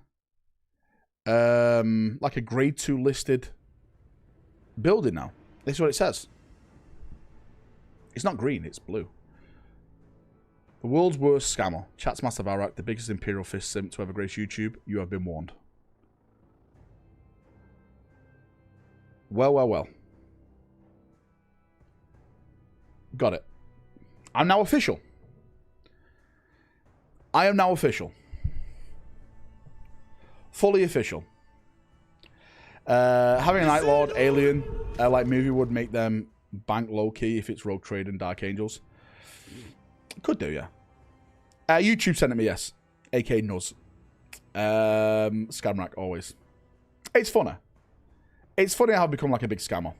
like a grade 2 listed building now. This is what it says. It's not green, it's blue. The world's worst scammer. Chat's Master Valrak, the biggest Imperial Fist simp to ever grace YouTube. You have been warned. Well. Got it. I'm now official. I am now official. Fully official. Having a Night Lord, Alien, like movie would make them bank low-key if it's Rogue Trade and Dark Angels. Could do, yeah. YouTube sent it me, yes. AK Nuz. Scamrack, always. It's funny. It's funny how I've become like a big scammer.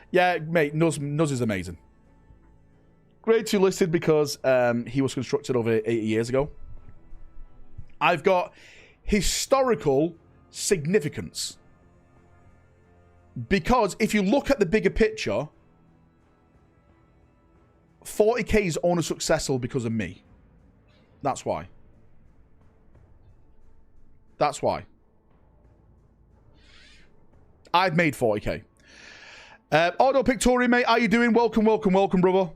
Yeah, mate, Nuz is amazing. Grade 2 listed because he was constructed over 80 years ago. I've got historical significance. Because if you look at the bigger picture, 40k is only successful because of me. That's why. That's why. I've made 40k. Auto Pictori, mate, how you doing? Welcome, brother.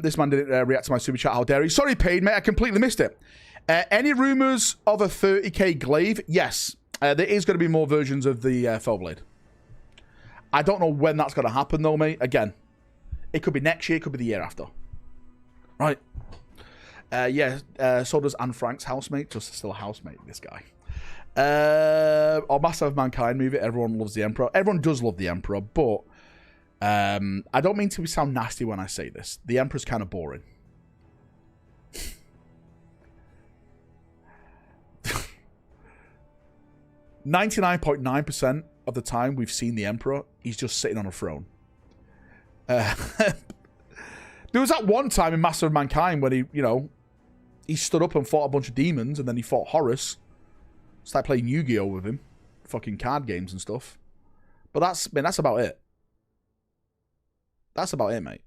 This man didn't react to my super chat. How dare he? Sorry, Paid, mate. I completely missed it. Any rumors of a 30k glaive? Yes. There is going to be more versions of the Fellblade. I don't know when that's going to happen, though, mate. Again, it could be next year. It could be the year after. Right. Yeah, so does Anne Frank's housemate. Just still a housemate, this guy. Or Master of Mankind movie. Everyone loves the Emperor. Everyone does love the Emperor, but I don't mean to sound nasty when I say this. The Emperor's kind of boring. 99.9% of the time we've seen the Emperor, he's just sitting on a throne. There was that one time in Master of Mankind when he, he stood up and fought a bunch of demons, and then he fought Horus. Started playing Yu-Gi-Oh with him. Fucking card games and stuff. But that's about it. That's about it, mate.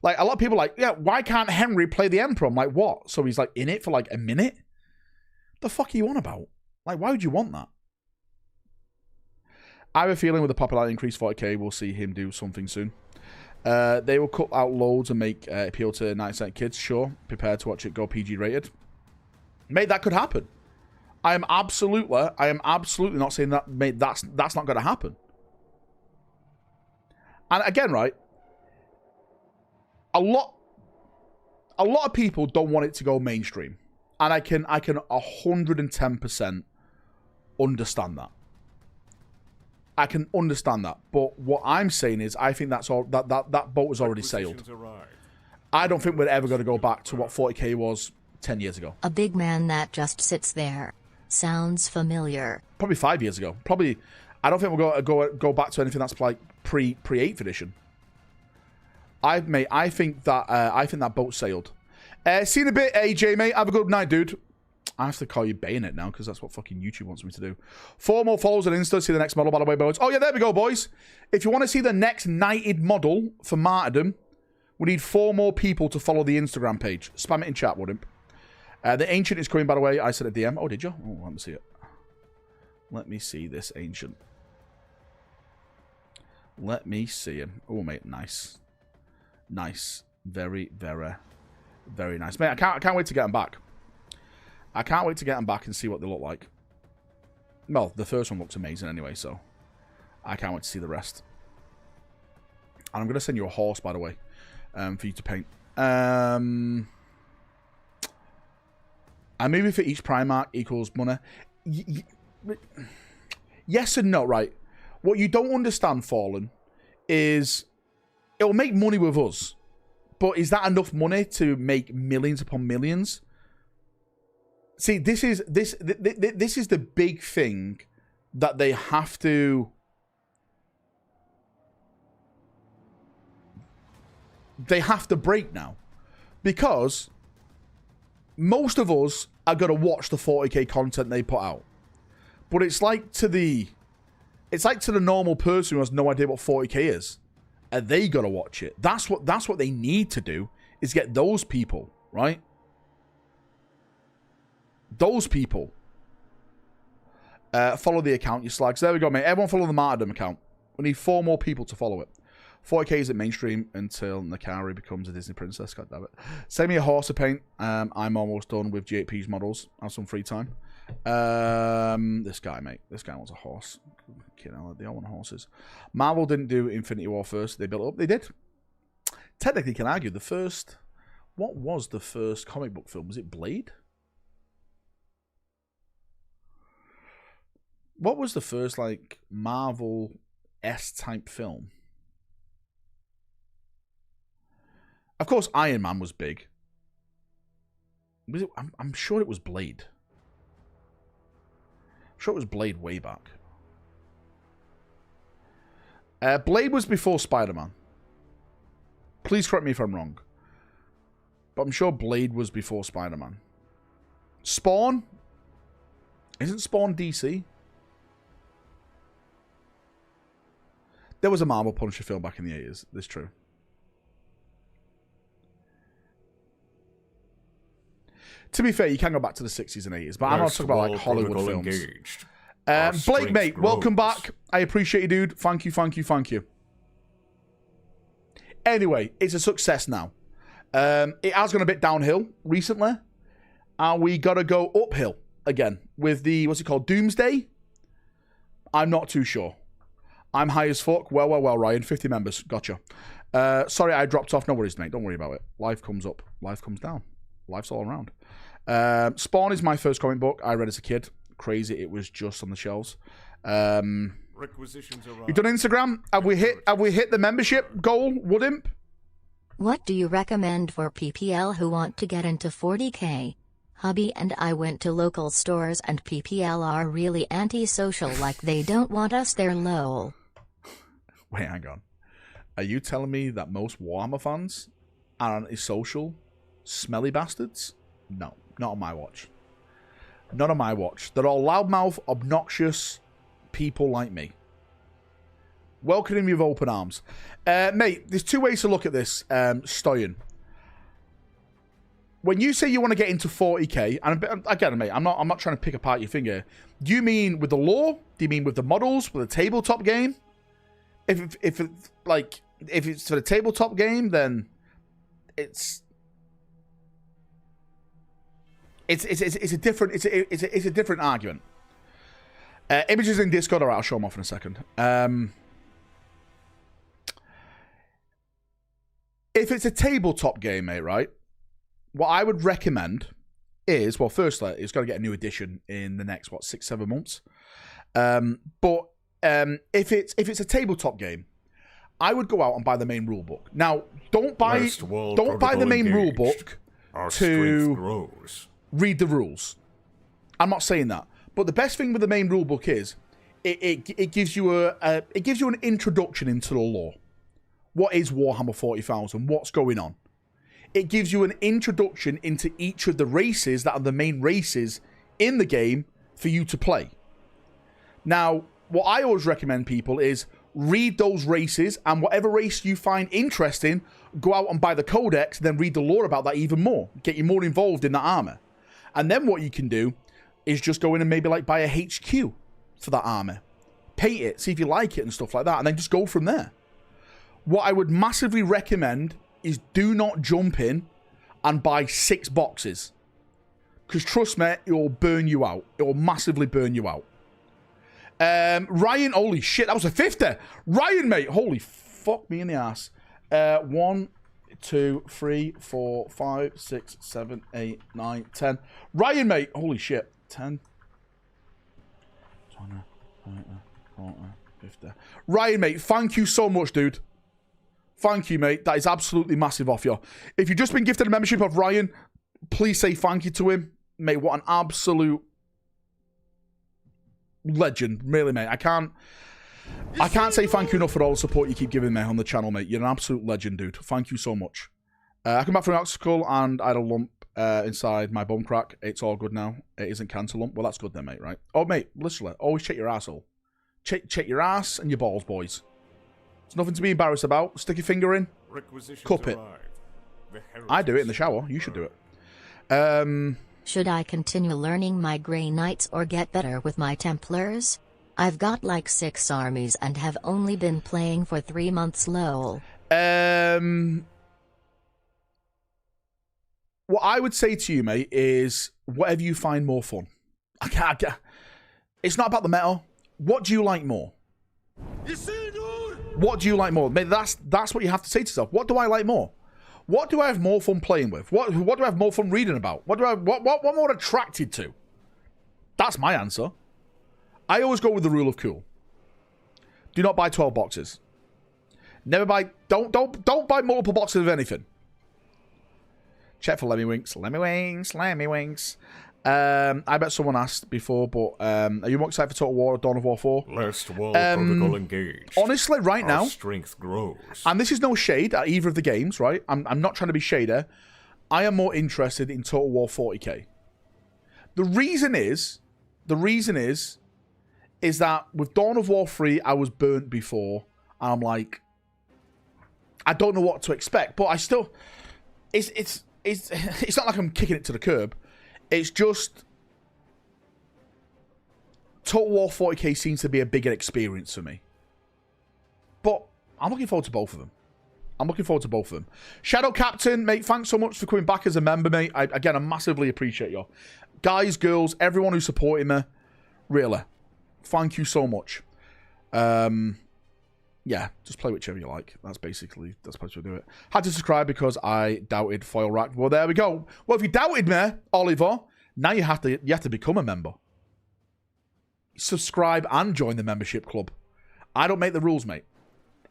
Like, a lot of people are like, yeah, why can't Henry play the Emperor? I'm like, what? So he's like in it for like a minute? The fuck are you on about? Like, why would you want that? I have a feeling with the popularity increase 40k, we'll see him do something soon. They will cut out loads and make appeal to 90% kids. Sure, prepared to watch it go PG rated. Mate, that could happen. I am absolutely not saying that, mate. That's not going to happen. And again, right? A lot of people don't want it to go mainstream, and I can 110% understand that. I can understand that, but what I'm saying is, I think that's all that boat has already sailed. I don't think we're ever going to go back to what 40k was 10 years ago. A big man that just sits there. Sounds familiar. Probably 5 years ago. Probably, I don't think we'll go back to anything that's like pre 8th edition. I think that boat sailed. See you in a bit, AJ, mate. Have a good night, dude. I have to call you Bayonet now because that's what fucking YouTube wants me to do. 4 more follows on Insta. See the next model, by the way, boys. Oh, yeah, there we go, boys. If you want to see the next knighted model for Martyrdom, we need 4 more people to follow the Instagram page. Spam it in chat, wouldn't? The Ancient is coming, by the way. I said a DM. Oh, did you? Oh, let me see it. Let me see this Ancient. Let me see him. Oh, mate, nice. Nice. Very, very, very nice. Mate, I can't wait to get him back. I can't wait to get them back and see what they look like. Well, the first one looks amazing anyway, so I can't wait to see the rest. And I'm going to send you a horse, by the way, for you to paint. A movie for each Primarch equals money. Yes and no, right? What you don't understand, Fallen, is it'll make money with us. But is that enough money to make millions upon millions? See, this is the big thing that they have to break now, because most of us are going to watch the 40k content they put out, but it's like to the normal person who has no idea what 40k is, and they got to watch it. That's what they need to do, is get those people, right? Those people. Follow the account, you slags. There we go, mate. Everyone follow the Martyrdom account. We need 4 more people to follow it. 40k is at mainstream until Nakari becomes a Disney princess. God damn it. Send me a horse to paint. I'm almost done with JP's models. I have some free time. This guy, mate. This guy wants a horse. They all want horses. Marvel didn't do Infinity War first. They built it up. They did. Technically, can argue the first... What was the first comic book film? Was it Blade? What was the first, like, Marvel-esque type film? Of course, Iron Man was big. Was it? I'm sure it was Blade. I'm sure it was Blade way back. Blade was before Spider-Man. Please correct me if I'm wrong. But I'm sure Blade was before Spider-Man. Spawn? Isn't Spawn DC? There was a Marvel Punisher film back in the 80s. That's true. To be fair, you can go back to the 60s and 80s, but I'm not talking about like Hollywood films. Blake, mate, welcome back. I appreciate you, dude. Thank you, thank you, thank you. Anyway, it's a success now. It has gone a bit downhill recently, and we got to go uphill again with the, what's it called, Doomsday? I'm not too sure. I'm high as fuck. Well, Ryan. 50 members. Gotcha. Sorry, I dropped off. No worries, mate. Don't worry about it. Life comes up. Life comes down. Life's all around. Spawn is my first comic book I read as a kid. Crazy. It was just on the shelves. Requisitions You done Instagram? Have we hit the membership goal, Woodimp? What do you recommend for PPL who want to get into 40k? Hubby and I went to local stores and PPL are really antisocial, like they don't want us there, lol. Wait, hang on. Are you telling me that most Warhammer fans are antisocial, smelly bastards? No, not on my watch. Not on my watch. They're all loudmouth, obnoxious people like me. Welcoming you with open arms. Mate, there's 2 ways to look at this, Stoyan. When you say you want to get into 40k, and again, mate, I'm not trying to pick apart your finger. Do you mean with the lore? Do you mean with the models, with the tabletop game? If it's like if it's for the tabletop game, then it's a different argument. Images in Discord, alright, I'll show them off in a second. If it's a tabletop game, mate, right? What I would recommend is, well, firstly, it's got to get a new edition in the next 6-7 months. But if it's a tabletop game, I would go out and buy the main rulebook. Now, don't buy the main rulebook to read the rules. I'm not saying that, but the best thing with the main rulebook is it gives you an introduction into the lore. What is Warhammer 40,000? What's going on? It gives you an introduction into each of the races that are the main races in the game for you to play. Now, what I always recommend people is read those races, and whatever race you find interesting, go out and buy the codex, then read the lore about that even more. Get you more involved in that armor. And then what you can do is just go in and maybe like buy a HQ for that armor. Paint it, see if you like it and stuff like that, and then just go from there. What I would massively recommend is do not jump in and buy 6 boxes. Because trust me, it will burn you out. It will massively burn you out. Ryan, holy shit, that was a 50. Ryan, mate, holy fuck me in the ass. 1, 2, 3, 4, 5, 6, 7, 8, 9, 10. Ryan, mate, holy shit. 10. 20, 30, 40, 50. Ryan, mate, thank you so much, dude. Thank you, mate. That is absolutely massive off you. If you've just been gifted a membership of Ryan, please say thank you to him. Mate, what an absolute legend. Really, mate. I can't say thank you enough for all the support you keep giving me on the channel, mate. You're an absolute legend, dude. Thank you so much. I come back from an obstacle and I had a lump inside my bum crack. It's all good now. It isn't cancer lump. Well, that's good then, mate, right? Oh, mate, literally, always check your asshole. Check your ass and your balls, boys. It's nothing to be embarrassed about. Stick your finger in. Cup it. I do it in the shower. You should do it. Should I continue learning my Grey Knights or get better with my Templars? I've got like 6 armies and have only been playing for 3 months, lol. What I would say to you, mate, is whatever you find more fun. It's not about the meta. What do you like more? What do you like more? Mate, that's what you have to say to yourself. What do I like more? What do I have more fun playing with? What do I have more fun reading about? What more attracted to? That's my answer. I always go with the rule of cool. Do not buy 12 boxes. Never buy. Don't buy multiple boxes of anything. Check for Lemmy Winks. Lemmy Winks. Lemmy Winks. I bet someone asked before, but are you more excited for Total War or Dawn of War 4? Last Wall Protocol engaged. Honestly, right now, strength grows. And this is no shade at either of the games, right? I'm not trying to be shader. I am more interested in Total War 40k. The reason is that with Dawn of War 3, I was burnt before. And I'm like, I don't know what to expect, but I still, it's not like I'm kicking it to the curb. It's just Total War 40k seems to be a bigger experience for me. But I'm looking forward to both of them. Shadow Captain, mate, thanks so much for coming back as a member, mate. I massively appreciate you. Guys, girls, everyone who's supporting me, really, thank you so much. Yeah, just play whichever you like. That's basically how to do it. Had to subscribe because I doubted Valrak. Well, there we go. Well, if you doubted me, Oliver, now you have to become a member. Subscribe and join the membership club. I don't make the rules, mate.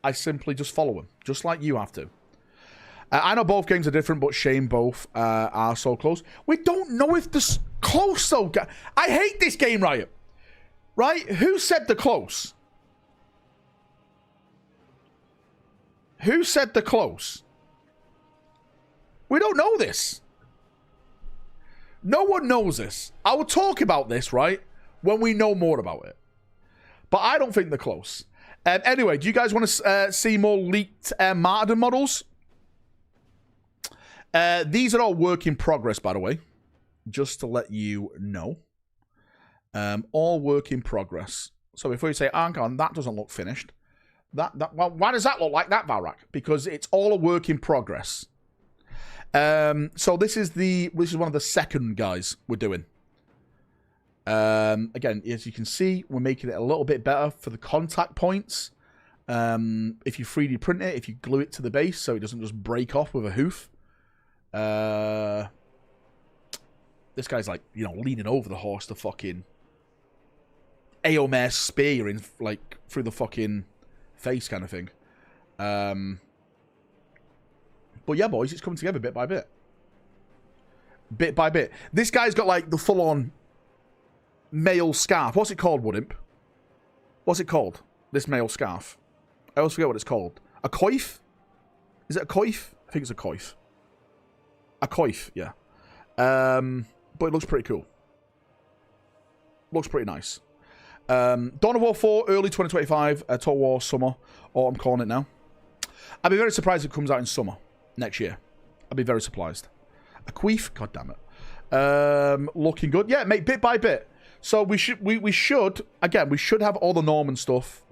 I simply just follow them, just like you have to. I know both games are different, but shame both are so close. We don't know if they're close, though. I hate this game, Riot. Right? Who said they're close? Who said they're close? We don't know this. No one knows this. I will talk about this, right, when we know more about it. But I don't think they're close. Anyway, do you guys want to see more leaked Martyrdom models? These are all work in progress, by the way. Just to let you know. All work in progress. So before you say, hang on, that doesn't look finished. Well, why does that look like that, Valrak? Because it's all a work in progress. So this is one of the second guys we're doing. Again, as you can see, we're making it a little bit better for the contact points. If you 3D print it, if you glue it to the base so it doesn't just break off with a hoof. This guy's like, leaning over the horse to fucking Aomer spear in, like, through the fucking face kind of thing. But yeah, boys, it's coming together bit by bit. Bit by bit. This guy's got, like, the full-on male scarf. What's it called, Woodimp? What's it called? This male scarf. I always forget what it's called. A coif? Is it a coif? I think it's a coif. A coif, yeah. But it looks pretty cool. Looks pretty nice. Dawn of War 4, early 2025. Total War summer. Or I'm calling it now. I'd be very surprised if it comes out in summer next year. I'd be very surprised. A queef? God damn it. Looking good. Yeah, mate, bit by bit. So we should have all the Norman stuff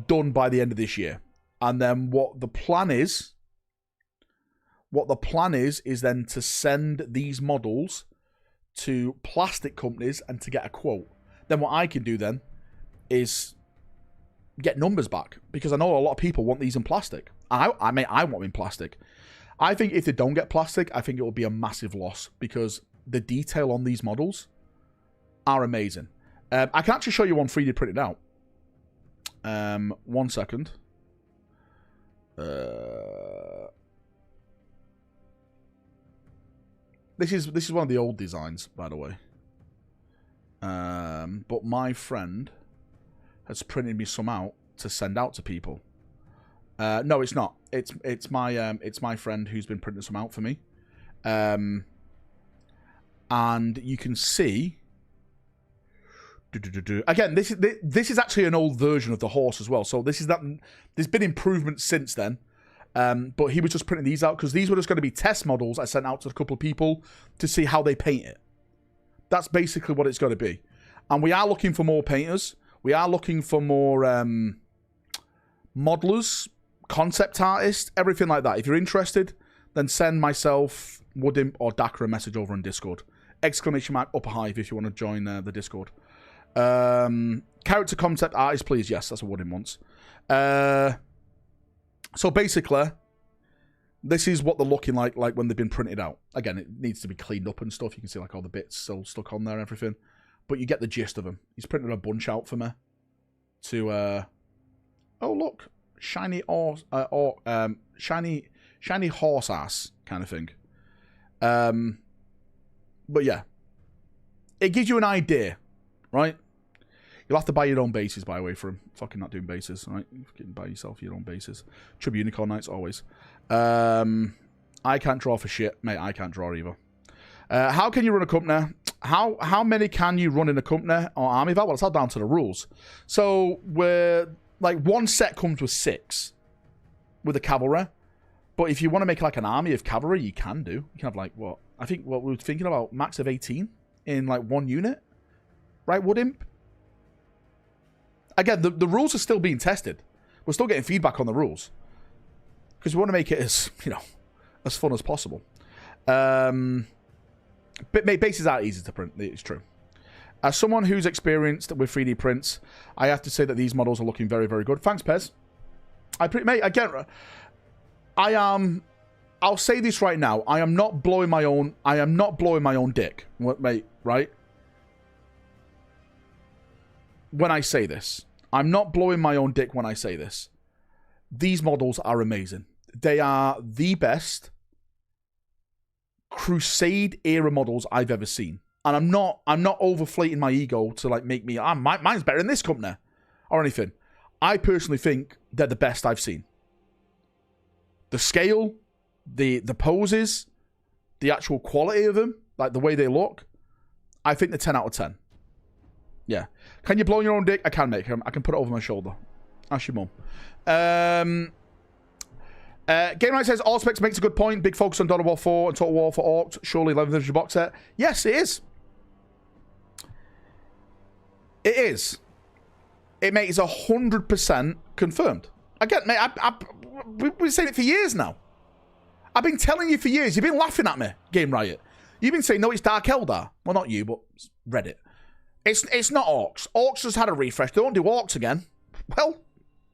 done by the end of this year. And then what the plan is then to send these models to plastic companies and to get a quote. Then what I can do then is get numbers back, because I know a lot of people want these in plastic. I want them in plastic. I think if they don't get plastic, I think it will be a massive loss, because the detail on these models are amazing. I can actually show you one 3D printed out. 1 second. This is one of the old designs, by the way. But my friend has printed me some out to send out to people. No, it's not. It's my friend who's been printing some out for me. And you can see. Again, this is actually an old version of the horse as well. So there's been improvements since then. But he was just printing these out because these were just going to be test models I sent out to a couple of people to see how they paint it. That's basically what it's going to be. And we are looking for more painters. We are looking for more modelers, concept artists, everything like that. If you're interested, then send myself, Woodimp, or Dakar a message over on Discord. ! Upper hive if you want to join the Discord. Character concept artist, please. Yes, that's what Woodimp wants. So basically, this is what they're looking like when they've been printed out. Again, it needs to be cleaned up and stuff. You can see like all the bits still stuck on there and everything. But you get the gist of them. He's printed a bunch out for me. To, oh look, shiny horse ass kind of thing. But yeah, it gives you an idea, right? You'll have to buy your own bases, by the way, for him. Fucking not doing bases, right? You can buy yourself your own bases. Chubby Unicorn Knights, always. I can't draw for shit. Mate, I can't draw either. How can you run a company? How many can you run in a company or army? Well, it's all down to the rules. So, we're like, one set comes with 6 with the cavalry. But if you want to make like an army of cavalry, you can do. You can have like, what? I think what we were thinking about, max of 18 in like one unit. Right, Woodimp? Again, the rules are still being tested. We're still getting feedback on the rules. Because we want to make it as, as fun as possible. But bases are easy to print. It's true. As someone who's experienced with 3D prints, I have to say that these models are looking very, very good. Thanks, Pez. I'll say this right now. I am not blowing my own dick, mate, right? When I say this. I'm not blowing my own dick when I say this. These models are amazing. They are the best Crusade era models I've ever seen. And I'm not overflating my ego to like make me, mine's better than this company or anything. I personally think they're the best I've seen. The scale, the poses, the actual quality of them, like the way they look, I think they're 10 out of 10. Yeah. Can you blow your own dick? I can, make him. I can put it over my shoulder. Ask your mum. Game Night says, Allspecs makes a good point. Big focus on Dawn of War 4 and Total War for Orcs. Surely 11th edition box set. Yes, it is. It is. It makes 100% confirmed. Again, mate, we've been saying it for years now. I've been telling you for years. You've been laughing at me, Game Riot. You've been saying, no, it's Dark Eldar. Well, not you, but Reddit. It's not Orcs. Orcs has had a refresh. They don't do Orcs again. Well,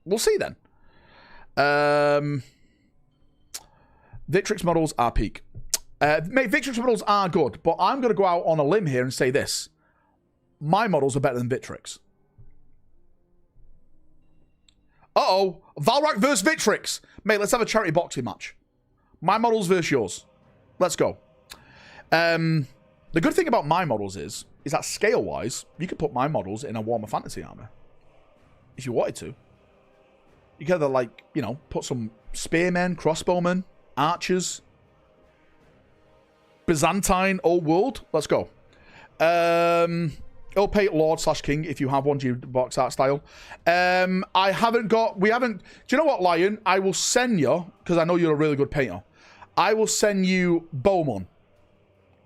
we'll see then. Victrix models are peak. Mate, Victrix models are good, but I'm going to go out on a limb here and say this. My models are better than Victrix. Uh-oh. Valrak versus Victrix. Mate, let's have a charity boxing match. My models versus yours. Let's go. The good thing about my models is that scale-wise, you could put my models in a Warhammer Fantasy armor. If you wanted to. You could either, like, you know, put some spearmen, crossbowmen, archers, Byzantine, old world. Let's go. It'll pay Lord / King if you have one, box art style. We haven't, do you know what, Lion? I will send you, because I know you're a really good painter. I will send you Bowman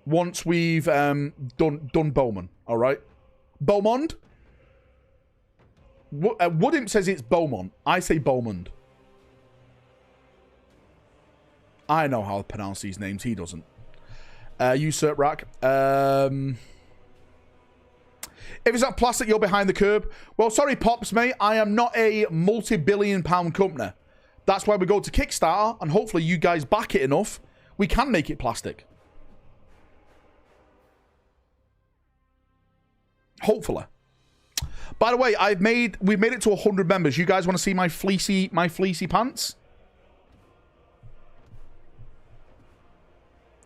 once we've done Bowman, all right? Beaumont? Woodimp says it's Beaumont. I say Beaumont. I know how to pronounce these names. He doesn't. Usurp Rack. If it's not plastic, you're behind the curb. Well, sorry, Pops, mate. I am not a multi-billion-pound company. That's why we go to Kickstarter, and hopefully you guys back it enough. We can make it plastic. Hopefully. By the way, we've made it to 100 members. You guys want to see my fleecy pants?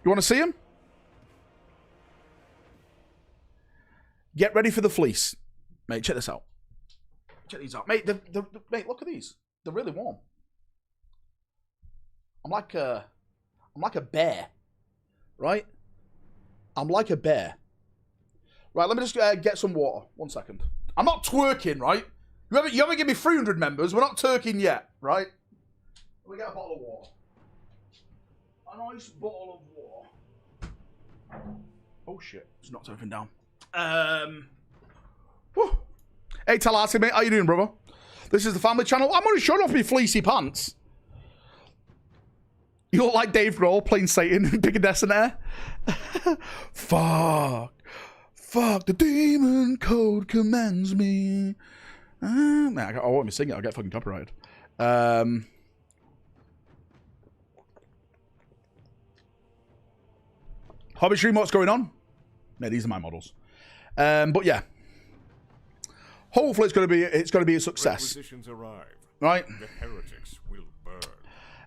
You want to see them? Get ready for the fleece. Mate, check this out. Check these out. Mate, mate, look at these. They're really warm. I'm like a bear. Right? I'm like a bear. Right, let me just get some water. 1 second. I'm not twerking, right? You haven't given me 300 members. We're not twerking yet, right? Let me get a bottle of water. A nice bottle of water. Oh, shit. It's knocked everything down. Whew. Hey, Talati, mate. How you doing, brother? This is the family channel. I'm only showing off my fleecy pants. You look like Dave Grohl playing Satan in Big Destiny. Fuck. Fuck, the demon code commands me. Man, I want me to sing it. I'll get fucking copyrighted. Hobby stream, what's going on? Mate, these are my models. But yeah. Hopefully it's gonna be a success. Arrive. Right? The heretics will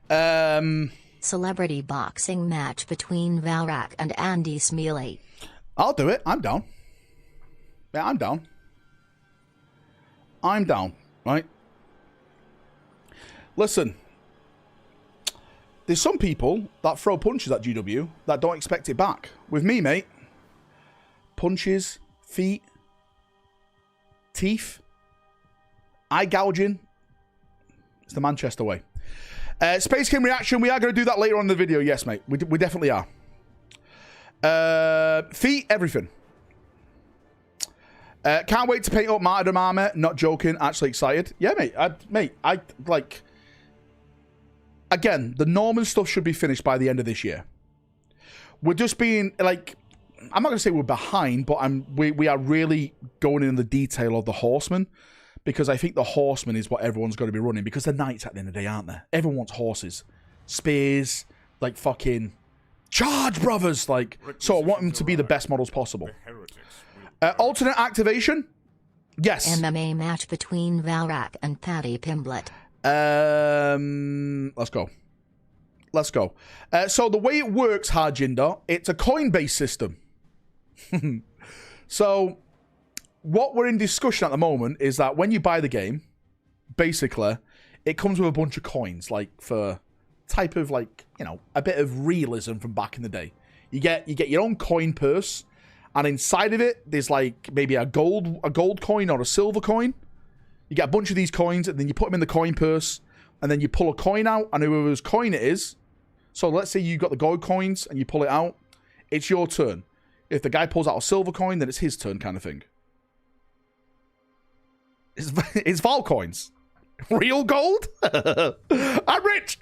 burn. Celebrity boxing match between Valrak and Andy Smealy. I'll do it. I'm down. Yeah, I'm down. I'm down, right? Listen. There's some people that throw punches at GW that don't expect it back. With me, mate, punches, feet, teeth, eye gouging. It's the Manchester way. Space King reaction. We are going to do that later on in the video. Yes, mate. We definitely are. Feet, everything. Can't wait to paint up Martyrdom armor. Not joking. Actually excited. Yeah, mate. I like... Again, the Norman stuff should be finished by the end of this year. We're just being, like... I'm not going to say we're behind, but we are really going into the detail of the Horsemen. Because I think the Horsemen is what everyone's going to be running. Because they're knights at the end of the day, aren't they? Everyone wants horses. Spears. Like, fucking... Charge, brothers! Like, so I want them to be the best models possible. Alternate activation? Yes. MMA match between Valrak and Paddy Pimblett. Let's go. Let's go. So the way it works, Harjinder, it's a coin-based system. So what we're in discussion at the moment is that when you buy the game, basically, it comes with a bunch of coins, like for type of, like, you know, a bit of realism from back in the day. You get your own coin purse, and inside of it, there's like maybe a gold coin or a silver coin. You get a bunch of these coins, and then you put them in the coin purse, and then you pull a coin out, and whoever's coin it is. So let's say you got the gold coins, and you pull it out. It's your turn. If the guy pulls out a silver coin, then it's his turn, kind of thing. It's Val coins. Real gold? I'm rich!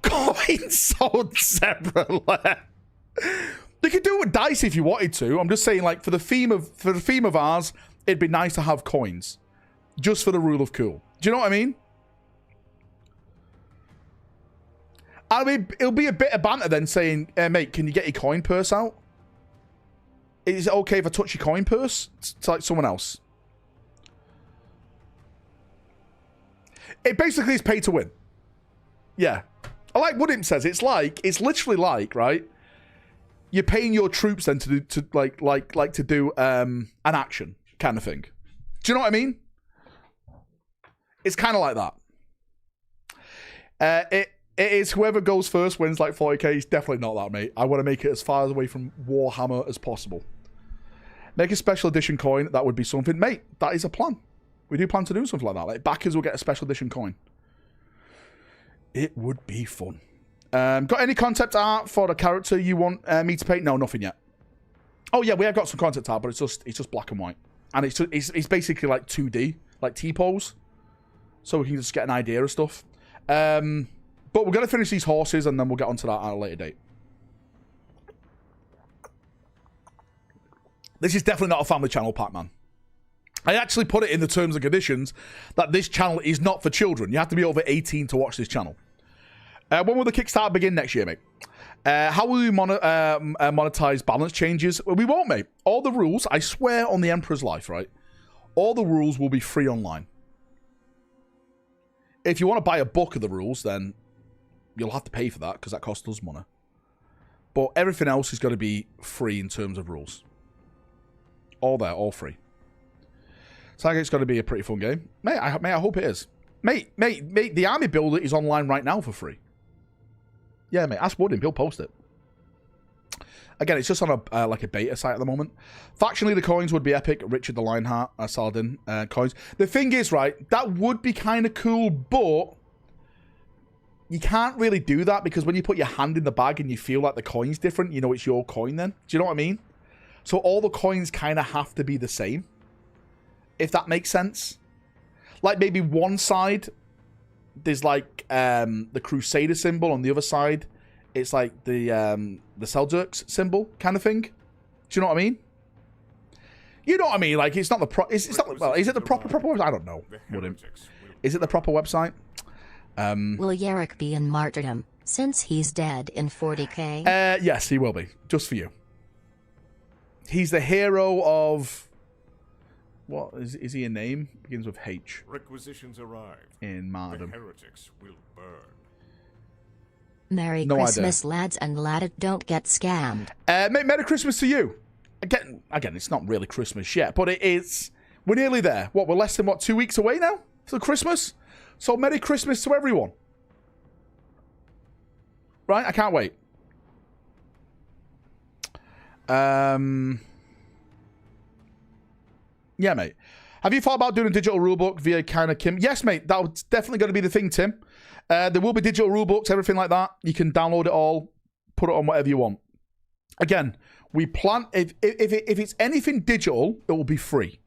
Coins sold separately. You could do it with dice if you wanted to. I'm just saying, like, for the theme of ours, it'd be nice to have coins. Just for the rule of cool. Do you know what I mean? I mean, it'll be a bit of banter then saying, mate, can you get your coin purse out? Is it okay if I touch your coin purse? To like someone else. It basically is pay to win. Yeah. I like what it says. It's literally like, right? You're paying your troops then to do an action kind of thing. Do you know what I mean? It's kind of like that. It is whoever goes first wins like 40k. It's definitely not that, mate. I want to make it as far away from Warhammer as possible. Make a special edition coin. That would be something. Mate, that is a plan. We do plan to do something like that. Like, backers will get a special edition coin. It would be fun. Got any concept art for the character you want me to paint? No, nothing yet. Oh, yeah, we have got some concept art, but it's just black and white. And it's basically like 2D, like T-pose. So we can just get an idea of stuff. But we're going to finish these horses, and then we'll get onto that at a later date. This is definitely not a family channel, Pac-Man. I actually put it in the terms and conditions that this channel is not for children. You have to be over 18 to watch this channel. When will the Kickstarter begin next year, mate? How will we monetize balance changes? Well, we won't, mate. All the rules, I swear on the Emperor's life, right? All the rules will be free online. If you want to buy a book of the rules, then you'll have to pay for that because that costs us money. But everything else is going to be free in terms of rules. All there, all free. So I think it's going to be a pretty fun game. Mate, I hope it is. Mate, the army builder is online right now for free. Yeah, mate, ask Woodham, he'll post it. Again, it's just on a like a beta site at the moment. Faction leader coins would be epic. Richard the Lionheart, Saladin coins. The thing is, right, that would be kind of cool, but you can't really do that because when you put your hand in the bag and you feel like the coin's different, you know it's your coin then. Do you know what I mean? So all the coins kind of have to be the same. If that makes sense. Like maybe one side, there's like the Crusader symbol. On the other side, it's like the Seljuks symbol kind of thing. Do you know what I mean? You know what I mean? Like it's not the it's not, well, is it the proper website? I don't know. Is it the proper website? Will Yarrick be in martyrdom since he's dead in 40k? Yes, he will be. Just for you. He's the hero of... What is he a name? Begins with H. Requisitions arrive. In martyrdom. The heretics will burn. Merry Christmas, lads and laddie. Don't get scammed. Mate, Merry Christmas to you. Again, it's not really Christmas yet, but it is. We're nearly there. What, we're less than, 2 weeks away now for Christmas? So Merry Christmas to everyone. Right? I can't wait. Yeah, mate. Have you thought about doing a digital rulebook via kind of Kim? Yes, mate. That's definitely going to be the thing, Tim. There will be digital rulebooks, everything like that. You can download it all, put it on whatever you want. Again, we plan... If it's anything digital, it will be free.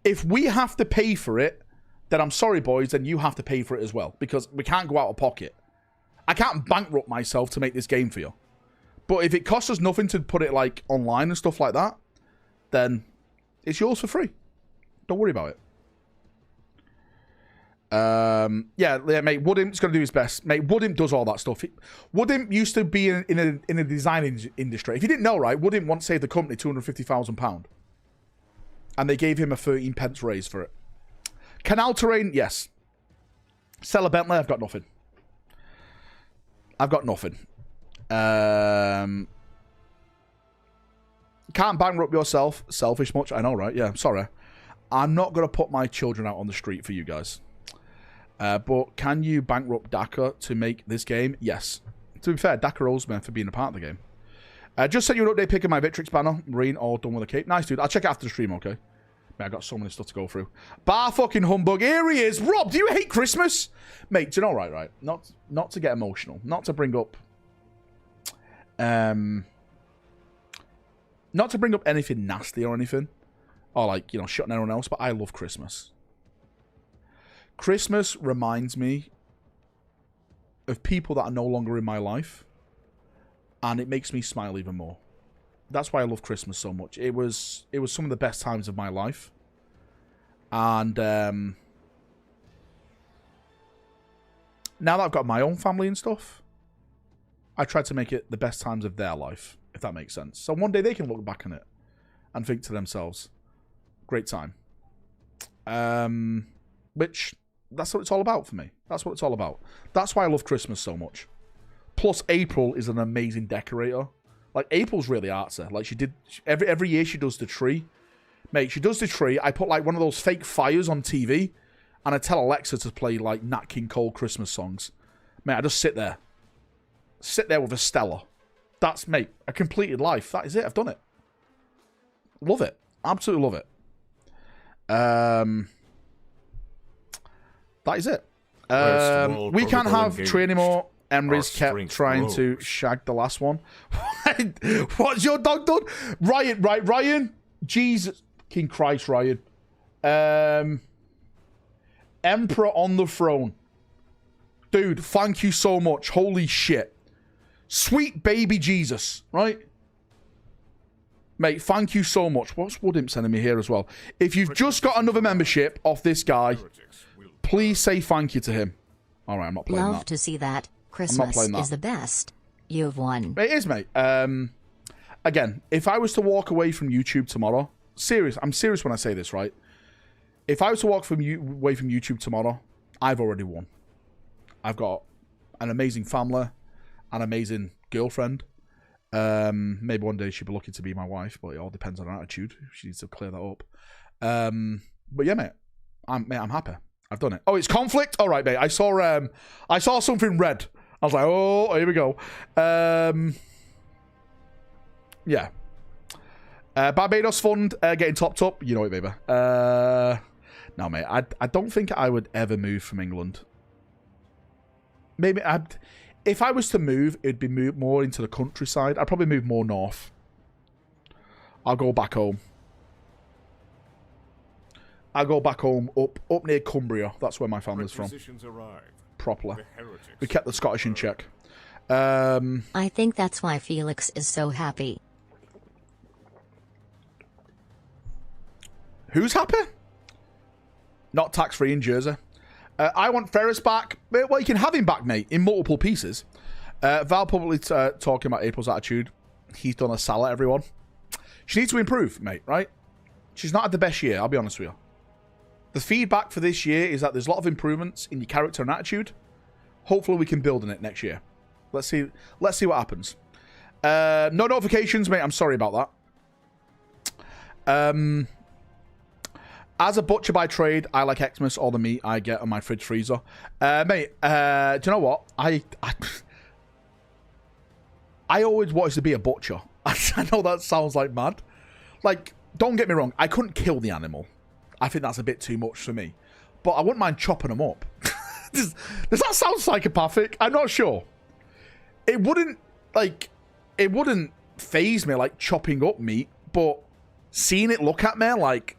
If we have to pay for it, then I'm sorry, boys, then you have to pay for it as well. Because we can't go out of pocket. I can't bankrupt myself to make this game for you. But if it costs us nothing to put it, like, online and stuff like that, then it's yours for free. Don't worry about it. Yeah, mate, Woodim's going to do his best. Mate, Woodim does all that stuff. Woodim used to be in a design industry. If you didn't know, right, Woodim once saved the company £250,000. And they gave him a 13 pence raise for it. Canal terrain, yes. Sell a Bentley, I've got nothing. I've got nothing. Can't bankrupt yourself. Selfish much. I know, right? Yeah, sorry. I'm not going to put my children out on the street for you guys. But can you bankrupt Dakar to make this game? Yes. To be fair, Dakar owes me for being a part of the game. Just sent you an update picking my Victrix banner. Marine all done with a cape. Nice, dude. I'll check it after the stream, okay? Man, I got so many stuff to go through. Bar fucking humbug. Here he is. Rob, do you hate Christmas? Mate, do you know, right? Not to get emotional. Not to bring up... not to bring up anything nasty or anything. or like, you know, shutting everyone else, but I love Christmas. Christmas reminds me of people that are no longer in my life, and it makes me smile even more. That's why I love Christmas so much. It was some of the best times of my life, and now that I've got my own family and stuff, I try to make it the best times of their life, if that makes sense. So one day they can look back on it and think to themselves, great time. Which, that's what it's all about for me. That's what it's all about. That's why I love Christmas so much. Plus, April is an amazing decorator. Like, April's really artsy. Like, she did... Every year she does the tree. Mate, she does the tree. I put, like, one of those fake fires on TV, and I tell Alexa to play, like, Nat King Cole Christmas songs. Mate, I just sit there. Sit there with a Stella. That's, mate, a completed life. That is it. I've done it. Love it. Absolutely love it. That is it. We can't have tree anymore. Emery's kept trying to shag the last one. What's your dog done? Ryan, right, Ryan? Jesus. King Christ, Ryan. Emperor on the throne. Dude, thank you so much. Holy shit. Sweet baby Jesus, right? Mate, thank you so much. What's Woodimp sending me here as well? If you've just got another membership off this guy, please say thank you to him. All right, I'm not playing that. Love to see that. Christmas is the best. You've won. It is, mate. Again, if I was to walk away from YouTube tomorrow, I'm serious when I say this, right? If I was to walk away from YouTube tomorrow, I've already won. I've got an amazing family, an amazing girlfriend. Maybe one day she'll be lucky to be my wife, but it all depends on her attitude. She needs to clear that up. But yeah, mate, I'm happy. I've done it. Oh, it's conflict. All right, mate. I saw something red. I was like, oh, here we go. Yeah. Barbados Fund getting topped up. You know it, baby. No, mate. I don't think I would ever move from England. Maybe if I was to move, it'd be more into the countryside. I'd probably move more north. I'll go back home. I'll go back home up near Cumbria. That's where my family's from. Properly. We kept the Scottish in check. I think that's why Felix is so happy. Who's happy? Not tax-free in Jersey. I want Ferris back. Well, you can have him back, mate, in multiple pieces. Val probably talking about April's attitude. He's done a salad, everyone. She needs to improve, mate, right? She's not had the best year, I'll be honest with you. The feedback for this year is that there's a lot of improvements in your character and attitude. Hopefully we can build on it next year. Let's see what happens. No notifications, mate. I'm sorry about that. As a butcher by trade, I like Xmas, all the meat I get on my fridge freezer. Mate, do you know what? I always wanted to be a butcher. I know that sounds like mad. Like, don't get me wrong. I couldn't kill the animal. I think that's a bit too much for me. But I wouldn't mind chopping them up. Does that sound psychopathic? I'm not sure. It wouldn't faze me like chopping up meat, but seeing it look at me like,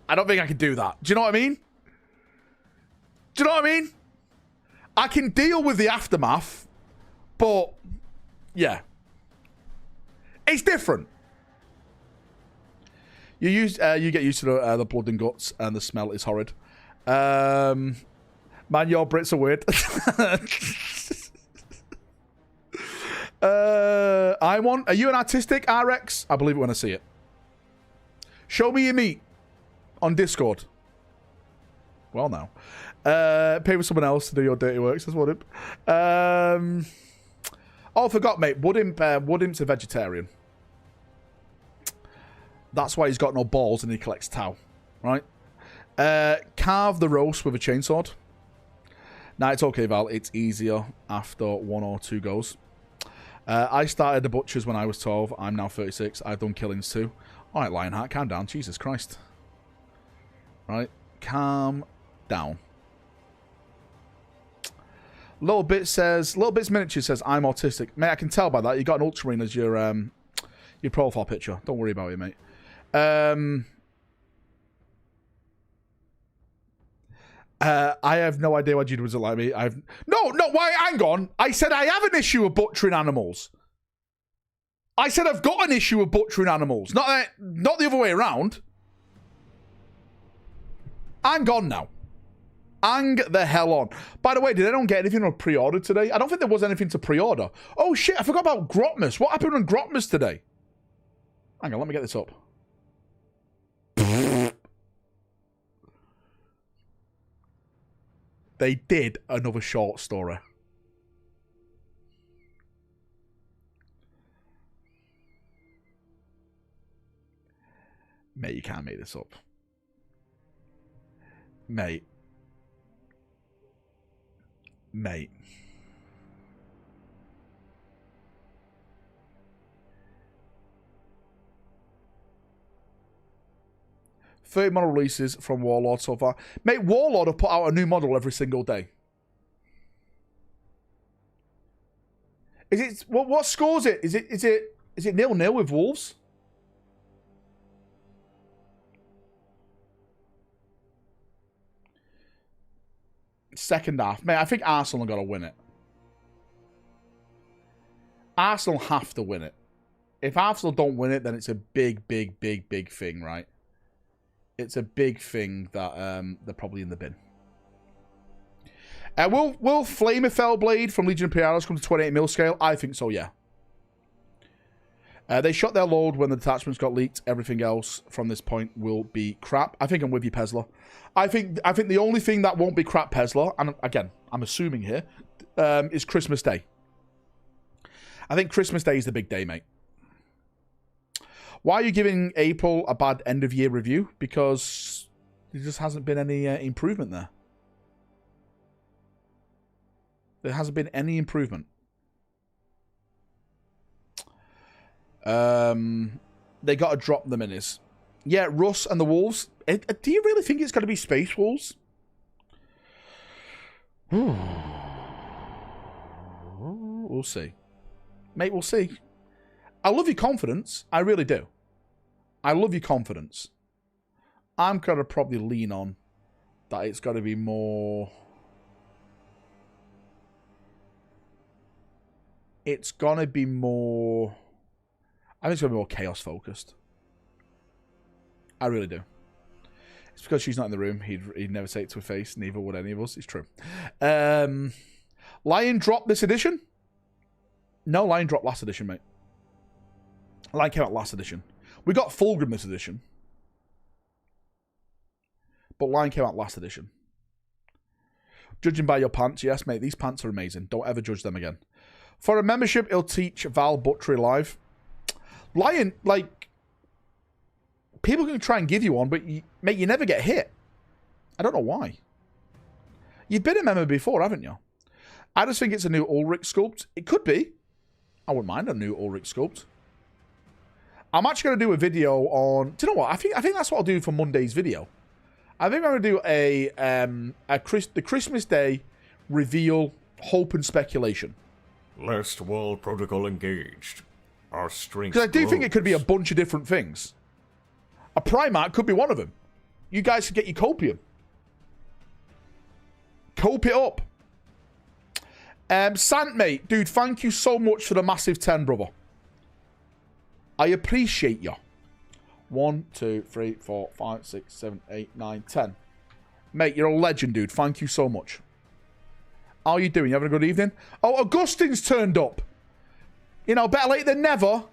I don't think I can do that. Do you know what I mean? Do you know what I mean? I can deal with the aftermath, but yeah. It's different. You get used to the blood and guts, and the smell is horrid. Man, your Brits are weird. Are you an artistic RX? I believe it when I see it. Show me your meat on Discord. Well, now. Pay for someone else to do your dirty work, says Woodimp. Oh, I forgot, mate. Woodimp's a vegetarian. That's why he's got no balls and he collects tau. Right? Carve the roast with a chainsaw. Nah, it's okay, Val. It's easier after 1 or 2 goes. I started the butchers when I was 12. I'm now 36. I've done killings too. Alright, Lionheart, calm down. Jesus Christ. Right? Calm down. Little Bits Miniature says, I'm autistic. Mate, I can tell by that. You got an ultramarine as your profile picture. Don't worry about it, mate. I have no idea why Jude wasn't like me. No, why? Hang on. I said I have an issue with butchering animals. I said I've got an issue with butchering animals. Not the other way around. Hang on now. Hang the hell on. By the way, did anyone get anything on pre-order today? I don't think there was anything to pre-order. Oh shit, I forgot about Grotmas. What happened on Grotmas today? Hang on, let me get this up. They did another short story. Mate, you can't make this up. Mate. Mate. $30 model releases from Warlord so far. Mate, Warlord have put out a new model every single day. Is it what scores it? Is it 0-0 with Wolves? Second half. Mate, I think Arsenal have got to win it. Arsenal have to win it. If Arsenal don't win it, then it's a big thing, right? It's a big thing that they're probably in the bin. Will Flamefell Blade from Legion Imperialis come to 28mm scale? I think so, yeah. They shot their load when the detachments got leaked. Everything else from this point will be crap. I think I'm with you, Pesler. I think the only thing that won't be crap, Pesler, and again, I'm assuming here, is Christmas Day. I think Christmas Day is the big day, mate. Why are you giving April a bad end-of-year review? Because there just hasn't been any improvement there. There hasn't been any improvement. They got to drop the minis. Yeah, Russ and the Wolves. Do you really think it's going to be Space Wolves? We'll see. Mate, we'll see. I love your confidence. I really do. I love your confidence. I'm going to probably lean on that it's got to be more... It's going to be more... I think it's going to be more chaos-focused. I really do. It's because she's not in the room. He'd never say it to her face. Neither would any of us. It's true. Lion dropped this edition? No, Lion dropped last edition, mate. Lion came out last edition. We got Fulgrim this edition. But Lion came out last edition. Judging by your pants, yes, mate, these pants are amazing. Don't ever judge them again. For a membership, it'll teach Val Butchery live. Lion, like, people can try and give you one, but, mate, you never get hit. I don't know why. You've been a member before, haven't you? I just think it's a new Ulrich sculpt. It could be. I wouldn't mind a new Ulrich sculpt. I'm actually going to do a video on... Do you know what? I think that's what I'll do for Monday's video. I think I'm going to do the Christmas Day reveal, hope and speculation. Last wall protocol engaged. Our strength Because I do think it could be a bunch of different things. A Primarch could be one of them. You guys could get your copium. Cope it up. Sant, mate. Dude, thank you so much for the massive 10, brother. I appreciate you. 1, 2, 3, 4, 5, 6, 7, 8, 9, 10. Mate, you're a legend, dude. Thank you so much. How are you doing? You having a good evening? Oh, Augustine's turned up. You know, better late than never.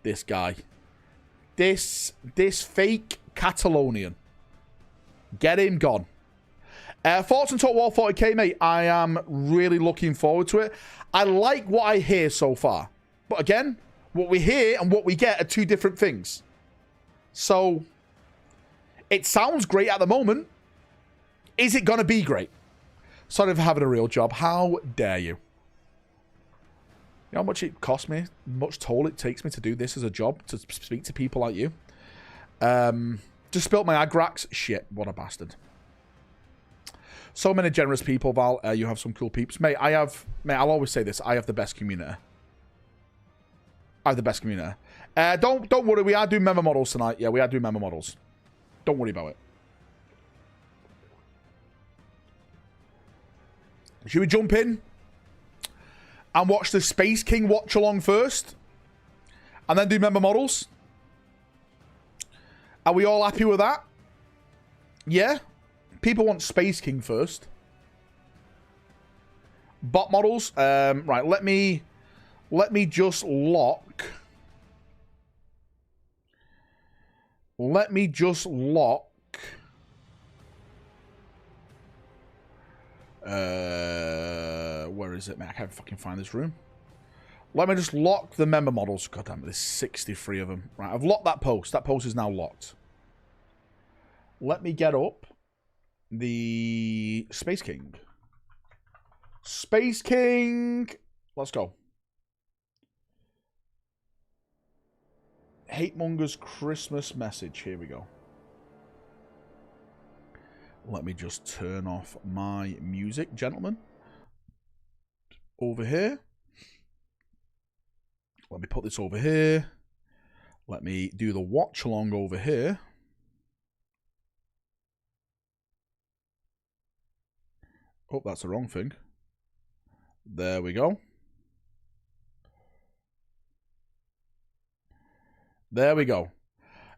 This guy. This fake Catalonian. Get him gone. Thoughts on Total War 40k, mate? I am really looking forward to it. I like what I hear so far. But again, what we hear and what we get are two different things. So, it sounds great at the moment. Is it going to be great? Sorry for having a real job. How dare you? You know how much it costs me? Much toll it takes me to do this as a job, to speak to people like you. Just spilt my Agrax. Shit, what a bastard. So many generous people, Val. You have some cool peeps. Mate, I'll always say this. I have the best community. I have the best community. Don't worry, we are doing member models tonight. Yeah, we are doing member models. Don't worry about it. Should we jump in and watch the Space King watch along first? And then do member models? Are we all happy with that? Yeah? People want Space King first. Bot models. Right, let me just lock. Let me just lock. Where is it, man? I can't fucking find this room. Let me just lock the member models. God damn it, there's 63 of them. Right, I've locked that post. That post is now locked. Let me get up the Space King. Space King. Let's go. Hatemonger's Christmas message. Here we go. Let me just turn off my music, gentlemen. Over here. Let me put this over here. Let me do the watch along over here. Oh, that's the wrong thing. There we go. There we go.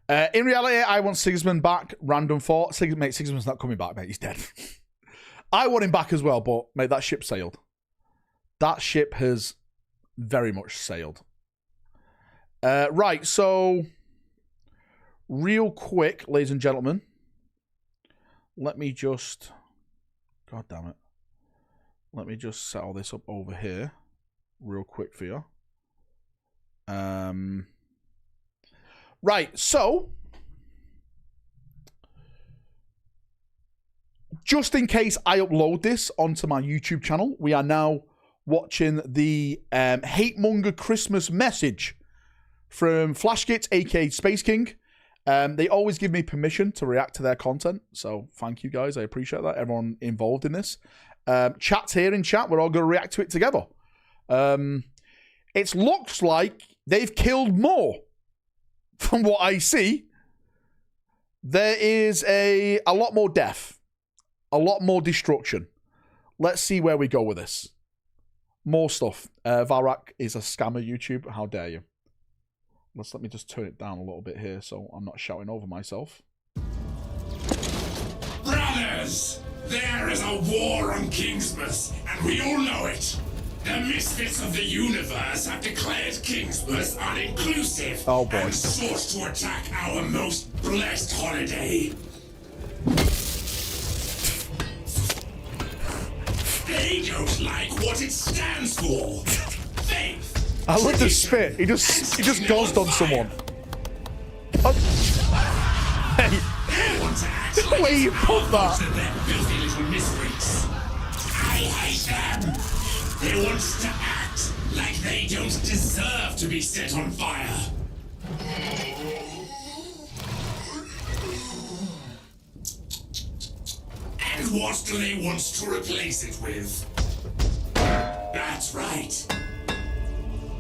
In reality, I want Sigismund back. Random thought. Mate, Sigismund's not coming back, mate. He's dead. I want him back as well, but, mate, that ship sailed. That ship has very much sailed. Right, so real quick, ladies and gentlemen, let me just, God damn it, let me just set all this up over here real quick for you. Right, so just in case I upload this onto my YouTube channel, we are now watching the Hatemonger Christmas message from Flashkits, aka Space King. They always give me permission to react to their content, so thank you guys. I appreciate that. Everyone involved in this. Chat's here in chat. We're all going to react to it together. It looks like they've killed more. From what I see, there is a lot more death. A lot more destruction. Let's see where we go with this. More stuff. Valrak is a scammer YouTube. How dare you? Let me just turn it down a little bit here so I'm not shouting over myself. Brothers, there is a war on Kingsmas, and we all know it. The misfits of the universe have declared Kingsmas uninclusive and sought to attack our most blessed holiday. They don't like what it stands for. Faith. I love the spit. He just ghost on someone. Oh. Hey. The way you put that. Filthy little misfits. I hate them. They want to act like they don't deserve to be set on fire. And what do they want to replace it with? That's right.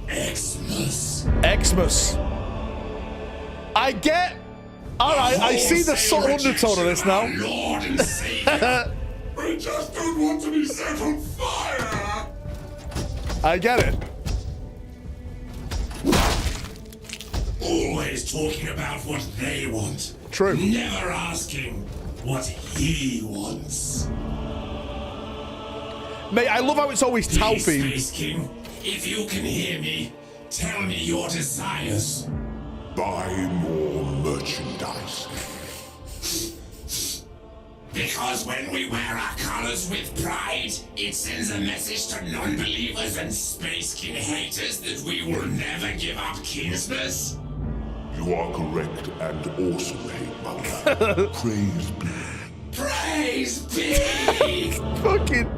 Xmas. Xmas. I get... Alright, I see the subtle undertone of this now. Lord and Savior. We just don't want to be set on fire. I get it. Always talking about what they want. True. Never asking what he wants. Mate, I love how it's always Tau Please, themed. Space King, if you can hear me, tell me your desires. Buy more merchandise. Because when we wear our colors with pride, it sends a message to non-believers and Space King haters that we will never give up Kingsmas. You are correct and awesome, Hatemonger. Praise be. Praise be! Fucking...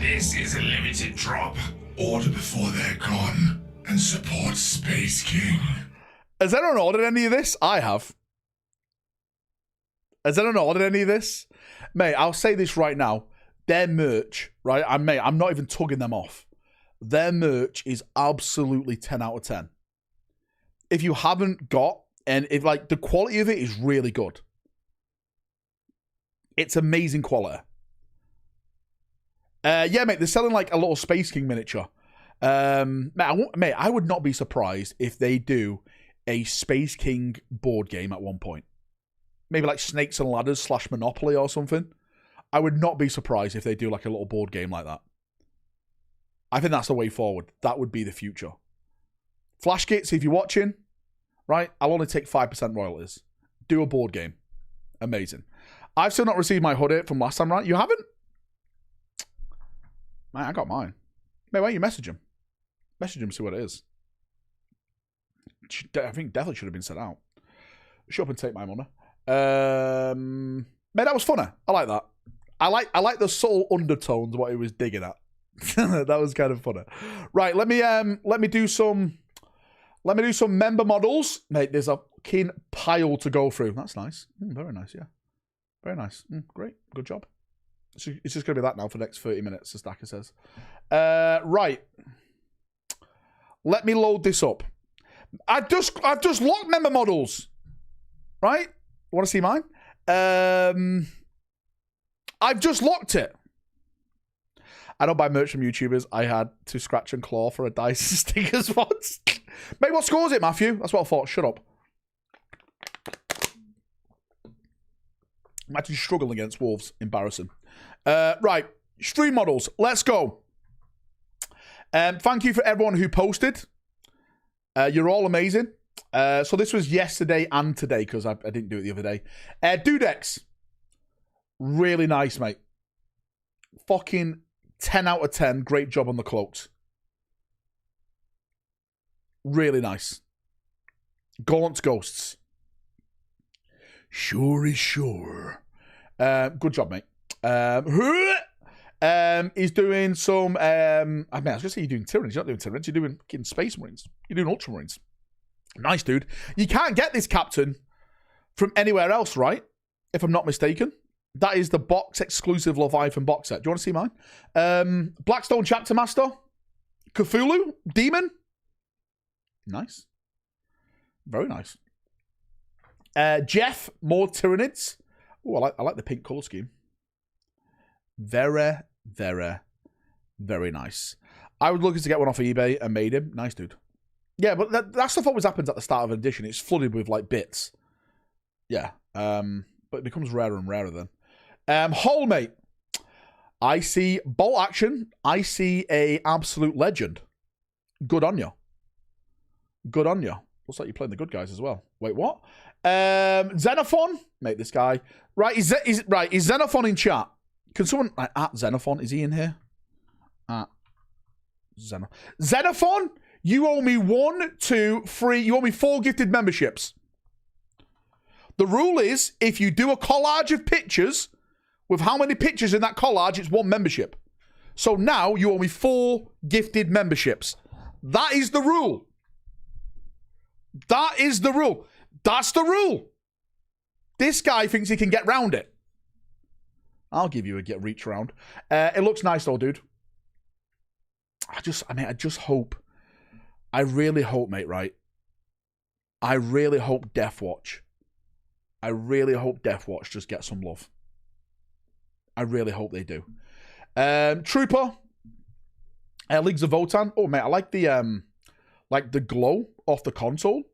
This is a limited drop. Order before they're gone and support Space King. Has anyone ordered any of this? I have. Has anyone ordered any of this? Mate, I'll say this right now. Their merch, right? I'm not even tugging them off. Their merch is absolutely 10 out of 10. if you haven't got, and if like the quality of it is really good. It's amazing quality. Yeah, mate, they're selling like a little Space King miniature. Mate, I would not be surprised if they do a Space King board game at one point. Maybe like Snakes and Ladders / Monopoly or something. I would not be surprised if they do like a little board game like that. I think that's the way forward. That would be the future. Flashkits, if you're watching, right, I'll only take 5% royalties. Do a board game. Amazing. I've still not received my hoodie from last time, right? You haven't? Man, I got mine. Mate, why don't you message him? Message him, see what it is. I think definitely should have been sent out. Shut up and take my money. Mate, that was funny. I like that. I like the subtle undertones of what he was digging at. That was kind of funny. Right, let me do some member models. Mate, there's a fucking pile to go through. That's nice. Very nice, yeah. Very nice. Great. Good job. It's just going to be that now for the next 30 minutes, as Stacker says. Right. Let me load this up. I've just locked member models. Right? Want to see mine? I've just locked it. I don't buy merch from YouTubers. I had to scratch and claw for a dice stickers once. Mate, what score is it, Matthew? That's what I thought. Shut up. I'm actually struggling against Wolves. Embarrassing. Right. Stream models. Let's go. Thank you for everyone who posted. You're all amazing. So this was yesterday and today because I didn't do it the other day. Dudex. Really nice, mate. Fucking 10 out of 10. Great job on the cloaks. Really nice. Gaunt Ghosts. Sure is sure. Good job, mate. He's doing some... I mean, I was going to say you're doing Tyranids. You're not doing Tyranids. You're doing fucking Space Marines. You're doing Ultramarines. Nice, dude. You can't get this captain from anywhere else, right? If I'm not mistaken. That is the box exclusive Leviathan box set. Do you want to see mine? Blackstone Chapter Master. Cthulhu. Demon. Nice. Very nice. Jeff. More Tyranids. Oh, I like the pink colour scheme. Very, very, very nice. I was looking to get one off of eBay and made him. Nice, dude. Yeah, but that stuff always happens at the start of an edition. It's flooded with, like, bits. Yeah. But it becomes rarer and rarer then. Hull, mate. I see bolt action. I see a absolute legend. Good on you. Good on you. Looks like you're playing the good guys as well. Wait, what? Xenophon. Mate, this guy. Right, is Xenophon in chat? Can someone... at Xenophon, is he in here? At Xenophon, you owe me 1, 2, 3... You owe me 4 gifted memberships. The rule is, if you do a collage of pictures, with how many pictures in that collage, it's 1 membership. So now, you owe me 4 gifted memberships. That is the rule. That is the rule. That's the rule. This guy thinks he can get round it. I'll give you a reach around. It looks nice though, dude. I just hope. I really hope, mate, right? I really hope Deathwatch. I really hope Deathwatch just gets some love. I really hope they do. Trooper. Leagues of Votan. Oh, mate, I like the glow off the console.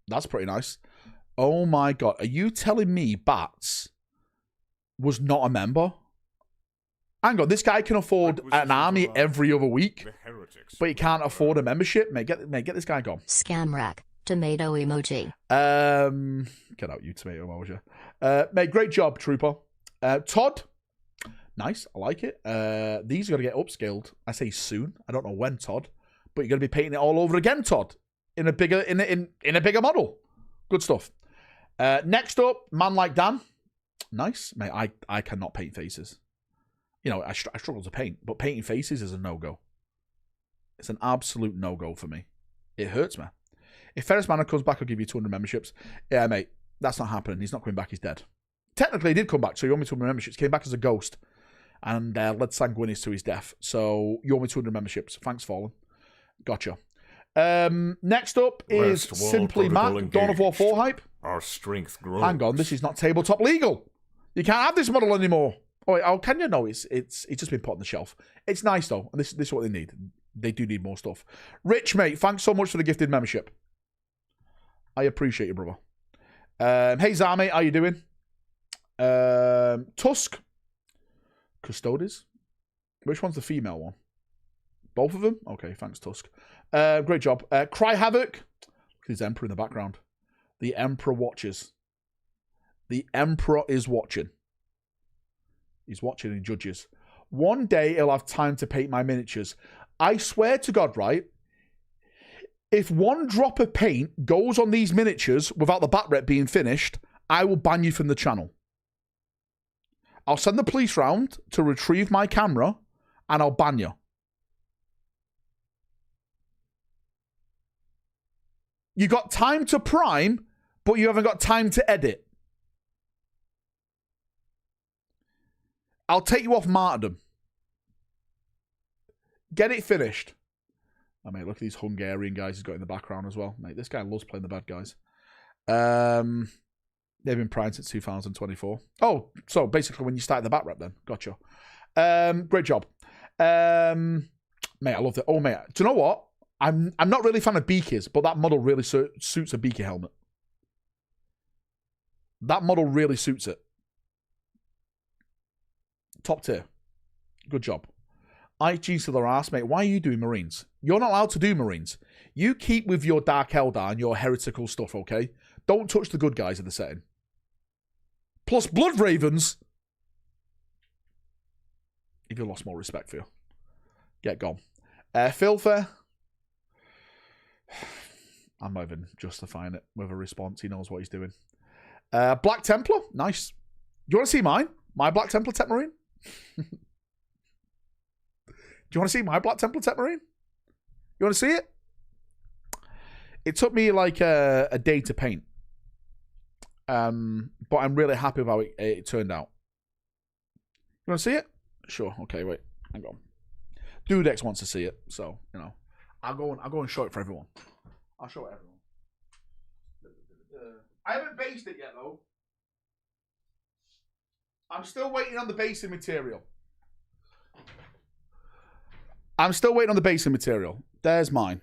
That's pretty nice. Oh my god. Are you telling me Bats was not a member? Hang on, this guy can afford an army every other week, but he can't afford a membership. Mate, get this guy gone. Scamrack. Tomato emoji. Get out, you tomato emoji. Mate, great job, Trooper. Todd. Nice, I like it. These are going to get upscaled. I say soon. I don't know when, Todd. But you're going to be painting it all over again, Todd. In a bigger model. Good stuff. Next up, Man Like Dan. Nice. Mate, I cannot paint faces. You know, I struggle to paint, but painting faces is a no-go. It's an absolute no-go for me. It hurts me. If Ferris Manor comes back, I'll give you 200 memberships. Yeah, mate, that's not happening. He's not coming back. He's dead. Technically, he did come back, so you owe me 200 memberships. He came back as a ghost and led Sanguinis to his death. So you owe me 200 memberships. Thanks, Fallen. Gotcha. Next up is Rest, wall, Simply protocol Matt, Dawn of War 4 hype. Our strength grows. Hang on, this is not tabletop legal. You can't have this model anymore. Oh, wait, can you? No, it's just been put on the shelf. It's nice though, and this is what they need. They do need more stuff. Rich, mate, thanks so much for the gifted membership. I appreciate you, brother. Hey, Zame, how you doing? Tusk. Custodes. Which one's the female one? Both of them? Okay, thanks, Tusk. Great job. Cry Havoc. Look at his Emperor in the background. The Emperor watches. The Emperor is watching. He's watching and judges. One day he'll have time to paint my miniatures. I swear to God, right? If one drop of paint goes on these miniatures without the back rep being finished, I will ban you from the channel. I'll send the police round to retrieve my camera and I'll ban you. You got time to prime, but you haven't got time to edit. I'll take you off martyrdom. Get it finished. Oh, mate, look at these Hungarian guys he's got in the background as well. Mate, this guy loves playing the bad guys. They've been primed since 2024. Oh, so basically when you started the back rep then. Gotcha. Great job. Mate, I love it. Oh, mate, do you know what? I'm not really a fan of beakies, but that model really suits a beaky helmet. That model really suits it. Top tier. Good job. IG to their ass, mate. Why are you doing Marines? You're not allowed to do Marines. You keep with your Dark Eldar and your heretical stuff, okay? Don't touch the good guys in the setting. Plus Blood Ravens. Even lost more respect for you. Get gone. Filther. I'm not even justifying it with a response. He knows what he's doing. Black Templar. Nice. Do you want to see mine? My Black Templar Tech Marine? Do you want to see my Black Templar Tech Marine? You want to see it? It took me like a day to paint. But I'm really happy with how it turned out. You want to see it? Sure. Okay, wait. Hang on. Dudex wants to see it, so, you know. I'll go and show it for everyone. I'll show it everyone. I haven't based it yet, though. I'm still waiting on the basing material. There's mine.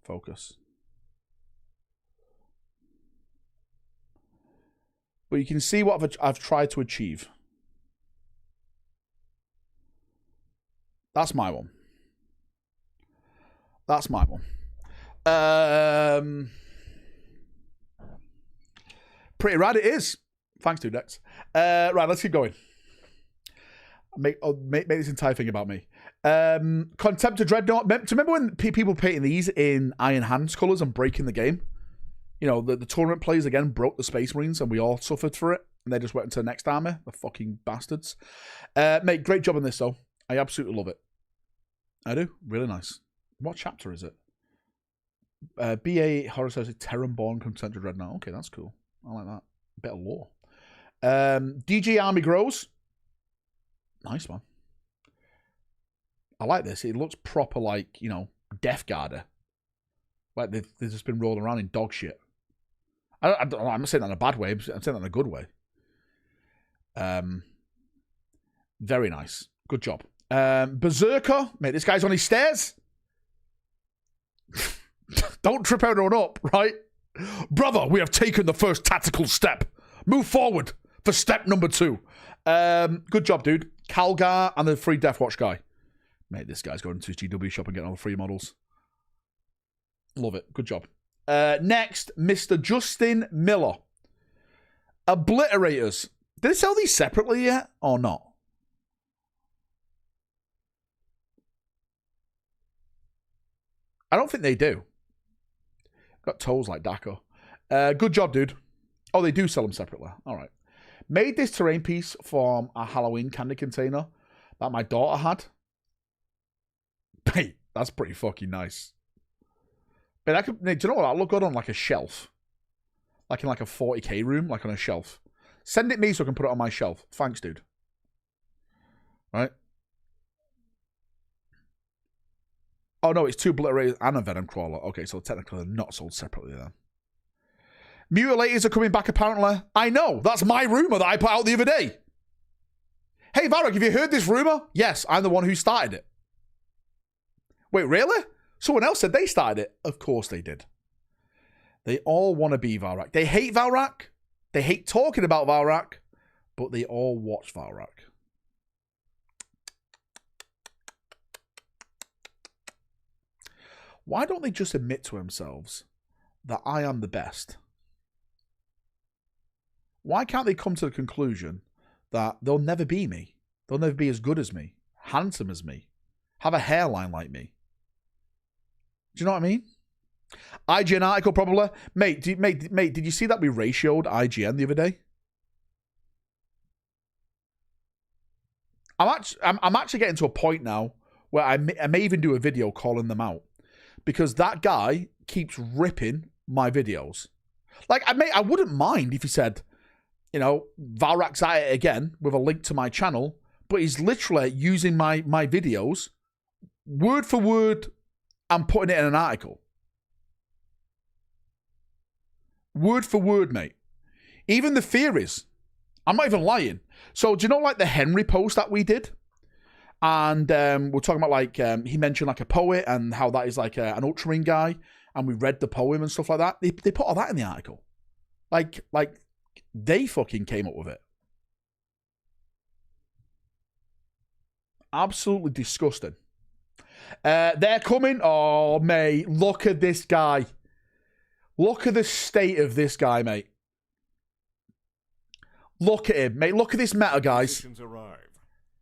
Focus. But you can see what I've tried to achieve. That's my one. Pretty rad it is. Thanks, Dudex. Right, let's keep going. Make this entire thing about me. Contempt of Dreadnought. Do you remember when people painting these in Iron Hands colours and breaking the game? You know, the tournament players again broke the Space Marines and we all suffered for it. And they just went into the next army. The fucking bastards. Mate, great job on this, though. I absolutely love it. I do. Really nice. What chapter is it? BA Horror says Terranborn Contempt of Dreadnought. Okay, that's cool. I like that. Bit of lore. DG Army Grows. Nice, man. I like this. It looks proper like, you know, Death Guarder. Like they've just been rolling around in dog shit. I'm not saying that in a bad way. I'm saying that in a good way. Very nice. Good job. Berserker. Mate, this guy's on his stairs. Don't trip everyone up, right? Brother, we have taken the first tactical step. Move forward for step number 2. Good job, dude. Calgar and the free Death Watch guy. Mate, this guy's going to his GW shop and getting all the free models. Love it. Good job. Next, Mr. Justin Miller. Obliterators. Did they sell these separately yet or not? I don't think they do. Got toes like Daco. Good job, dude. Oh, they do sell them separately. All right. Made this terrain piece from a Halloween candy container that my daughter had. Hey, that's pretty fucking nice. But I could, do you know what? That'll look good on like a shelf. Like in like a 40k room, like on a shelf. Send it me so I can put it on my shelf. Thanks, dude. Right? Oh, no, it's 2 Obliterators and a Venom Crawler. Okay, so technically they're not sold separately then. Mutilators are coming back, apparently. I know. That's my rumor that I put out the other day. Hey, Valrak, have you heard this rumor? Yes, I'm the one who started it. Wait, really? Someone else said they started it. Of course they did. They all want to be Valrak. They hate Valrak. They hate talking about Valrak. But they all watch Valrak. Why don't they just admit to themselves that I am the best? Why can't they come to the conclusion that they'll never be me? They'll never be as good as me, handsome as me, have a hairline like me. Do you know what I mean? IGN article probably. Mate, did you see that we ratioed IGN the other day? I'm actually getting to a point now where I may even do a video calling them out. Because that guy keeps ripping my videos. Like, I wouldn't mind if he said, you know, Valrak's at it again with a link to my channel, but he's literally using my videos word for word and putting it in an article. Word for word, mate. Even the theories. I'm not even lying. So, do you know, like, the Henry post that we did? And we're talking about, like, he mentioned, like, a poet and how that is, like, an Ultramarine guy. And we read the poem and stuff like that. They put all that in the article. Like, they fucking came up with it. Absolutely disgusting. They're coming. Oh, mate, look at this guy. Look at the state of this guy, mate. Look at him, mate. Look at this meta, guys.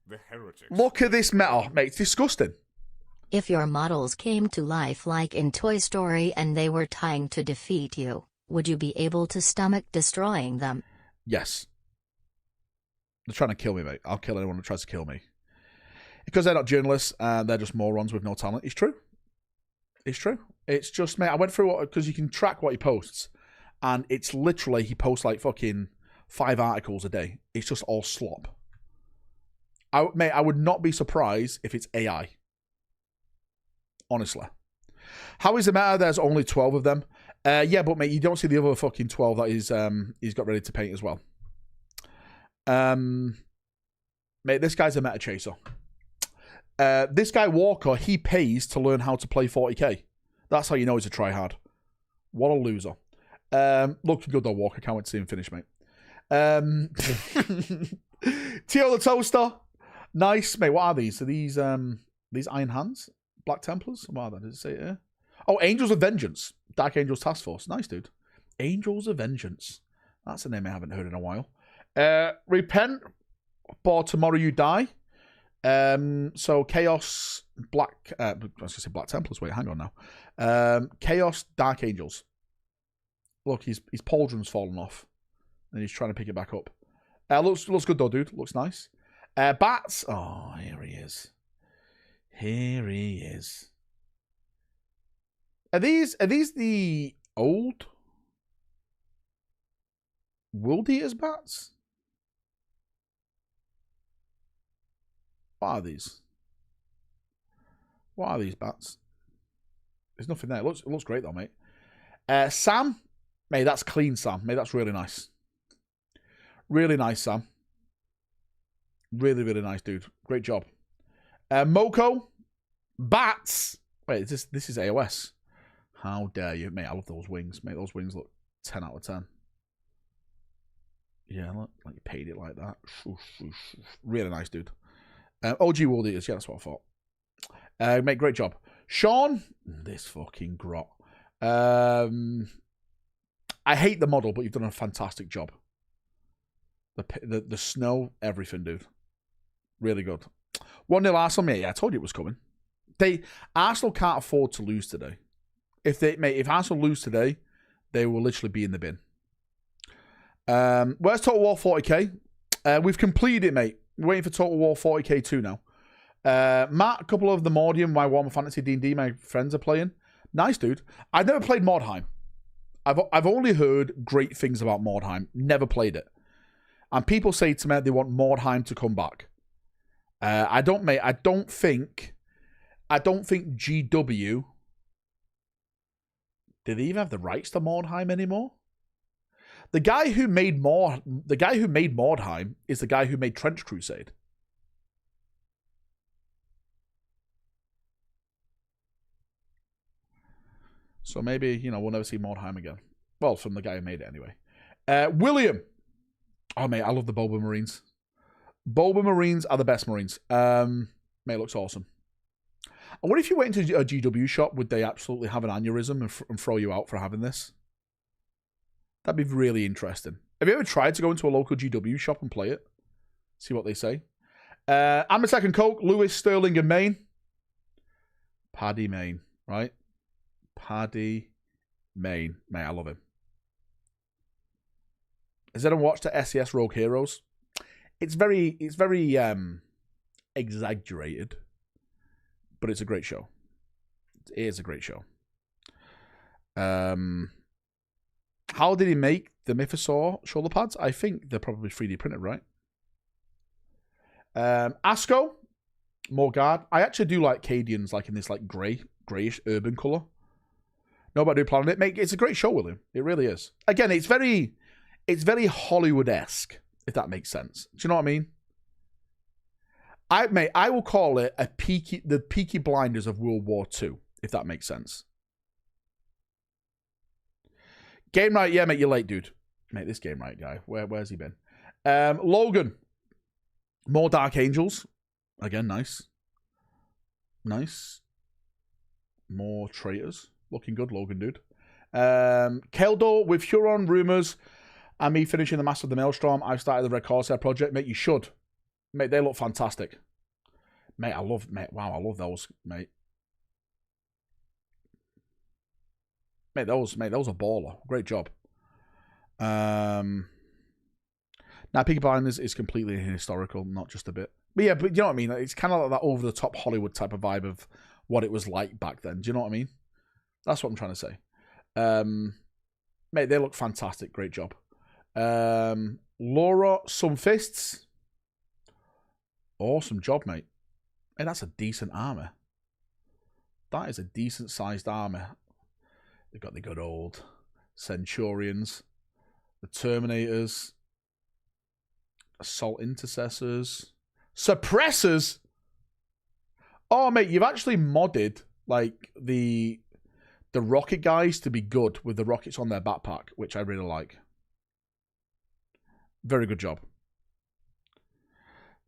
The heretics. Look at this meta, mate. It's disgusting. If your models came to life like in Toy Story and they were trying to defeat you, would you be able to stomach destroying them? Yes. They're trying to kill me, mate. I'll kill anyone who tries to kill me. Because they're not journalists and they're just morons with no talent. It's true. It's true. It's just, mate, I went through it because you can track what he posts. And it's literally, he posts like fucking 5 articles a day. It's just all slop. Mate, I would not be surprised if it's AI. Honestly. How is the matter? There's only 12 of them. Yeah, but mate, you don't see the other fucking 12 that he's got ready to paint as well. Mate, this guy's a meta chaser. This guy Walker, he pays to learn how to play 40k. That's how you know he's a tryhard. What a loser. Looking good though, Walker. Can't wait to see him finish, mate. Tio the Toaster. Nice, mate. What are these? Are these Iron Hands? Black Templars? What are they? Did it say it here? Oh, Angels of Vengeance. Dark Angels Task Force. Nice, dude. Angels of Vengeance. That's a name I haven't heard in a while. Repent, for tomorrow you die. So Chaos, Black... I was going to say Black Templars. Wait, hang on now. Chaos, Dark Angels. Look, his pauldron's fallen off. And he's trying to pick it back up. Looks good though, dude. Looks nice. Bats. Oh, here he is. Here he is. Are these the old World Eaters bats? What are these? What are these bats? There's nothing there. It looks great though, mate. Sam. Mate, that's clean, Sam. Mate, that's really nice. Really nice, Sam. Really, really nice, dude. Great job. Moko. Bats. Wait, this is AOS. How dare you? Mate, I love those wings. Mate, those wings look 10 out of 10. Yeah, look, like you paid it like that. Really nice, dude. OG World Eaters. Yeah, that's what I thought. Mate, great job. Sean. This fucking grot. I hate the model, but you've done a fantastic job. The snow, everything, dude. Really good. 1-0 Arsenal, mate. Yeah, I told you it was coming. Arsenal can't afford to lose today. If Arsenal lose today, they will literally be in the bin. Where's Total War 40k? We've completed it, mate. We're waiting for Total War 40k 2 now. Matt, a couple of the Mordium, my Warhammer Fantasy D&D, my friends are playing. Nice, dude. I've never played Mordheim. I've only heard great things about Mordheim. Never played it. And people say to me they want Mordheim to come back. I don't think I don't think GW... Do they even have the rights to Mordheim anymore? The guy who made Mordheim is the guy who made Trench Crusade. So maybe, you know, we'll never see Mordheim again. Well, from the guy who made it anyway. William. Oh, mate, I love the Boba Marines. Boba Marines are the best Marines. Mate, it looks awesome. I wonder if you went into a GW shop, would they absolutely have an aneurysm and throw you out for having this? That'd be really interesting. Have you ever tried to go into a local GW shop and play it? See what they say. Amatec and Coke, Lewis, Sterling, and Maine. Paddy Maine, right? Paddy Maine. Mate, I love him. Has anyone watched the SES Rogue Heroes? It's very exaggerated, but it's a great show. It is a great show. How did he make the Mythosaur shoulder pads? I think they're probably 3D printed, right? Asco, Morgard. I actually do like Cadians, like in this like greyish urban colour. Nobody planning it, mate. It's a great show, William. It really is. Again, it's very Hollywood-esque, if that makes sense. Do you know what I mean? I will call it the Peaky Blinders of World War II, if that makes sense. Game Right, yeah, mate, you're late, dude. Mate, this Game Right guy, where's he been? Logan, more Dark Angels. Again, nice. Nice. More Traitors. Looking good, Logan, dude. Keldor with Huron, Rumors, and me finishing the Master of the Maelstrom. I've started the Red Corsair project. Mate, you should. Mate, they look fantastic. Mate, I love those, mate. Mate, those are baller. Great job. Now, Peaky Blinders is completely historical, not just a bit. But yeah, but you know what I mean? It's kind of like that over-the-top Hollywood type of vibe of what it was like back then. Do you know what I mean? That's what I'm trying to say. Mate, they look fantastic. Great job. Laura, some fists. Awesome job, mate. Hey, that's a decent armor. That is a decent-sized armor. They've got the good old Centurions, the Terminators, Assault Intercessors, Suppressors. Oh, mate, you've actually modded like the rocket guys to be good with the rockets on their backpack, which I really like. Very good job.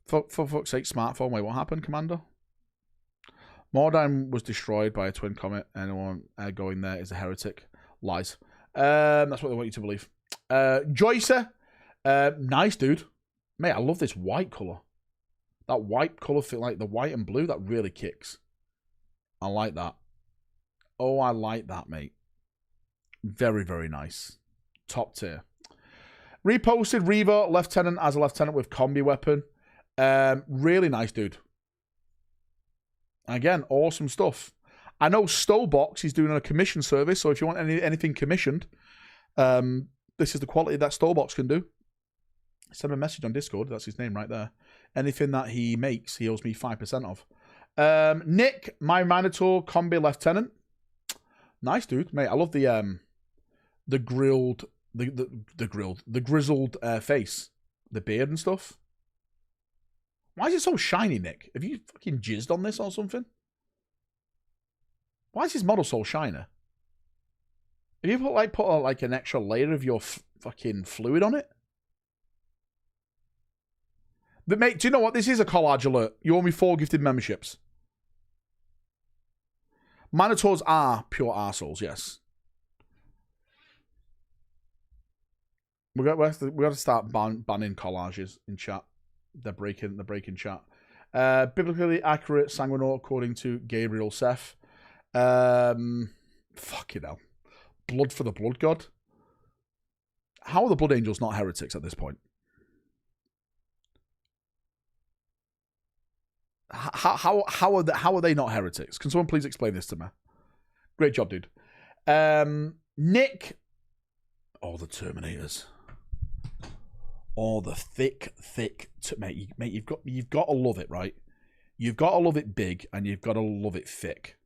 For fuck's sake, smartphone. Wait, what happened, Commander? Mordheim was destroyed by a twin comet. Anyone going there is a heretic. Lies. That's what they want you to believe. Joycer. Nice, dude. Mate, I love this white colour. That white colour, like the white and blue, that really kicks. I like that. Oh, I like that, mate. Very, very nice. Top tier. Reposted Reaver, Lieutenant as a Lieutenant with combi weapon. Really nice, dude. Again, awesome stuff. I know Stowbox is doing a commission service, so if you want anything commissioned, this is the quality that Stowbox can do. Send him a message on Discord. That's his name right there. Anything that he makes, he owes me 5% of. Nick, my Minotaur combi Lieutenant. Nice, dude. Mate, I love the grizzled face. The beard and stuff. Why is it so shiny, Nick? Have you fucking jizzed on this or something? Why is his model so shiny? Have you put an extra layer of your fucking fluid on it? But mate, do you know what? This is a collage alert. You owe me 4 gifted memberships. Minotaurs are pure arseholes, yes. We got to start banning collages in chat. They're breaking chat. Biblically accurate Sanguinaut according to Gabriel Seth. Fucking hell. Blood for the Blood God. How are the Blood Angels not heretics at this point? How are they not heretics? Can someone please explain this to me? Great job, dude. Nick. Oh, the Terminators. Oh, the thick, mate. You've got to love it, right? You've got to love it big and you've got to love it thick.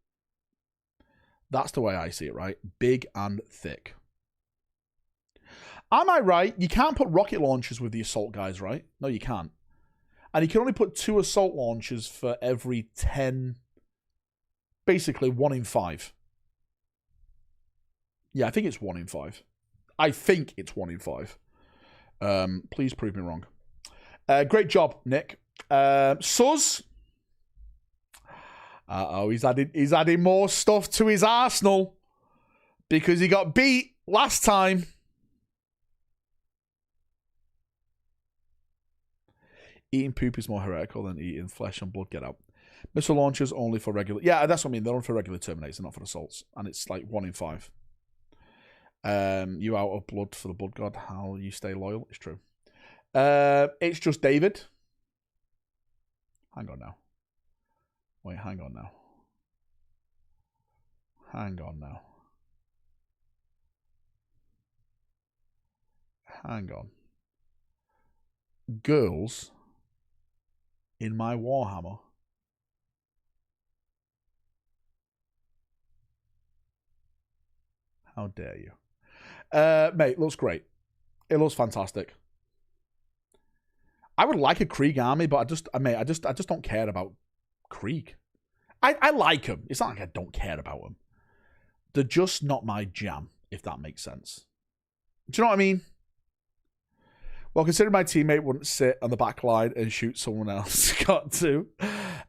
That's the way I see it, right? Big and thick. Am I right? You can't put rocket launchers with the assault guys, right? No, you can't. And you can only put 2 assault launchers for every 10... Basically, 1 in 5. Yeah, I think it's 1 in 5. I think it's 1 in 5. Please prove me wrong. Great job, Nick. Suz. He's adding more stuff to his arsenal because he got beat last time. Eating poop is more heretical than eating flesh and blood. Get out. Missile launchers only for regular... Yeah, that's what I mean. They're only for regular Terminators, not for assaults. And it's like 1 in 5. You out of blood for the blood god. How you stay loyal? It's true. It's just David. Hang on now. Wait, hang on now. Hang on now. Hang on. Girls in my Warhammer. How dare you? Mate, looks great. It looks fantastic. I would like a Krieg army, but I just don't care about Krieg. I like them. It's not like I don't care about them. They're just not my jam, if that makes sense. Do you know what I mean? Well, considering my teammate wouldn't sit on the back line and shoot someone else, got to.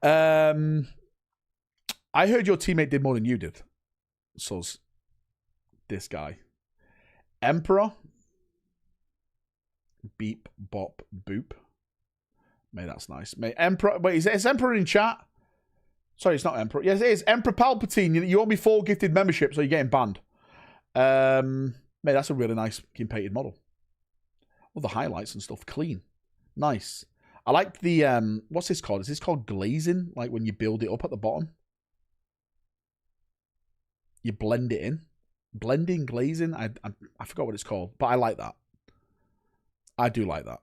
I heard your teammate did more than you did. So's this guy. Emperor. Beep, bop, boop. Mate, that's nice. Mate, Emperor. Wait, is Emperor in chat? Sorry, it's not Emperor. Yes, it is. Emperor Palpatine. You owe me 4 gifted memberships, so you're getting banned. Mate, that's a really nice painted model. All the highlights and stuff. Clean. Nice. I like the, what's this called? Is this called glazing? Like when you build it up at the bottom? You blend it in. Blending, glazing? I forgot what it's called. But I like that. I do like that.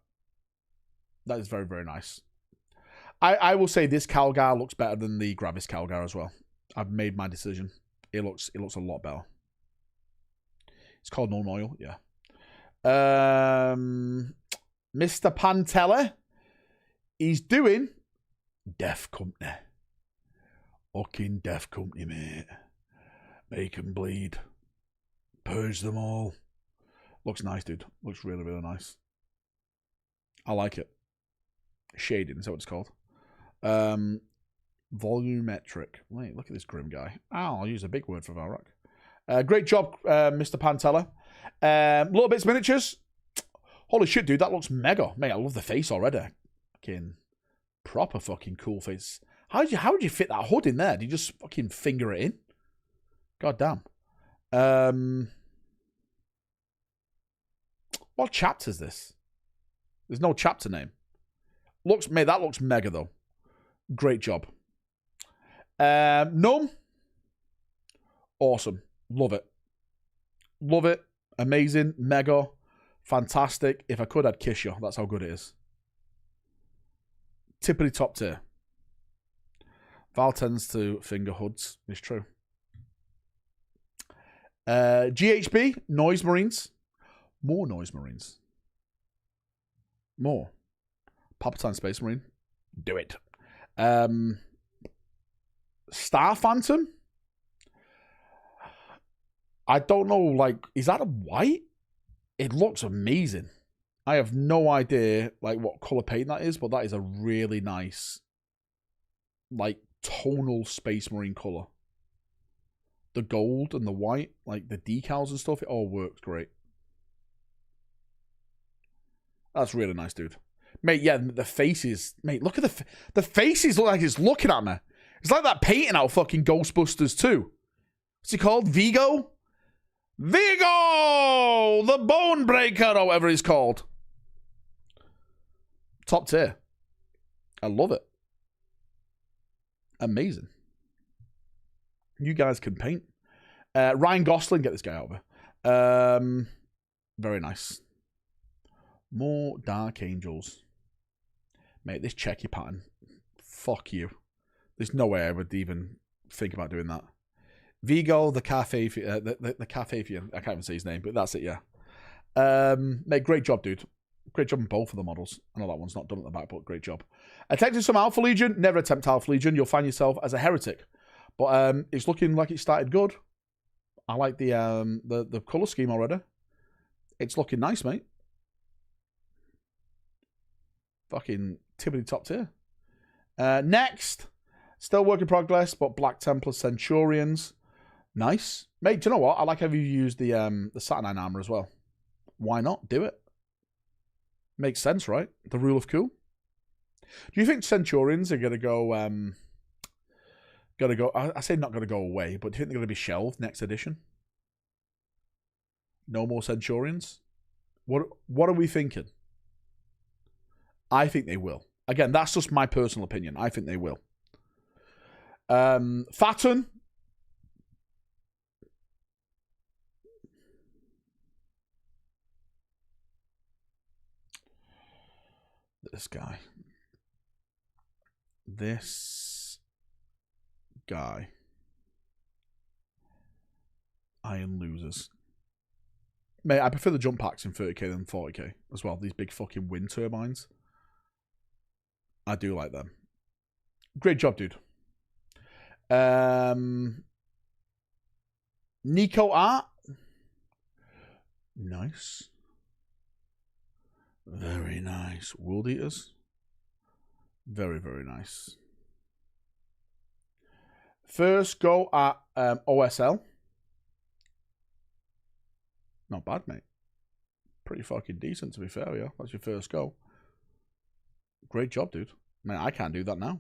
That is very, very nice. I will say this Calgar looks better than the Gravis Calgar as well. I've made my decision. It looks a lot better. It's called Non Oil, yeah. Mr. Pantella, he's doing Death Company. Fucking Death Company, mate. Make them bleed. Purge them all. Looks nice, dude. Looks really, really nice. I like it. Shading, is that what it's called? Volumetric. Wait, look at this grim guy. I'll use a big word for Valrak. Great job, Mr. Pantella. Little bits miniatures. Holy shit, dude, that looks mega. Mate, I love the face already. Fucking proper fucking cool face. How would you fit that hood in there? Did you just fucking finger it in? God damn. What chapter is this? There's no chapter name. Mate, that looks mega though. Great job. Gnome. Awesome. Love it. Love it. Amazing. Mega. Fantastic. If I could, I'd kiss you. That's how good it is. Tippity top tier. Val tends to finger hoods. It's true. GHB. Noise Marines. More Noise Marines. More. Palpatine Space Marine. Do it. Star Phantom. I don't know, like, is that a white? It looks amazing. I have no idea, like, what color paint that is, but that is a really nice, like, tonal Space Marine color. The gold and the white, like, the decals and stuff, it all works great. That's really nice, dude. Mate, yeah, the faces. Mate, look at the faces look like it's looking at me. It's like that painting out of fucking Ghostbusters 2. What's it called? Vigo? Vigo! The Bone Breaker, or whatever it's called. Top tier. I love it. Amazing. You guys can paint. Ryan Gosling, get this guy out of here. Very nice. More Dark Angels. Mate, this checky pattern. Fuck you. There's no way I would even think about doing that. Vigo, the cafe, the Cafafian. I can't even say his name, but that's it, yeah. Mate, great job, dude. Great job on both of the models. I know that one's not done at the back, but great job. Attempting some Alpha Legion. Never attempt Alpha Legion. You'll find yourself as a heretic. But it's looking like it started good. I like the colour scheme already. It's looking nice, mate. Fucking tippity top tier. Next, still work in progress, but Black Templar Centurions. Nice. Mate, do you know what? I like how you use the Saturnine armor as well. Why not? Do it. Makes sense, right? The rule of cool. Do you think Centurions are going to go... I say not going to go away, but do you think they're going to be shelved next edition? No more Centurions? What are we thinking? I think they will. Again, that's just my personal opinion. I think they will. Fatten. This guy. Iron losers. Mate, I prefer the jump packs in 30k than 40k as well. These big fucking wind turbines. I do like them. Great job, dude. Nico Art. Nice. Very nice. World Eaters. Very, very nice. First go at OSL. Not bad, mate. Pretty fucking decent, to be fair, yeah. That's your first go. Great job, dude. Man, I can't do that now.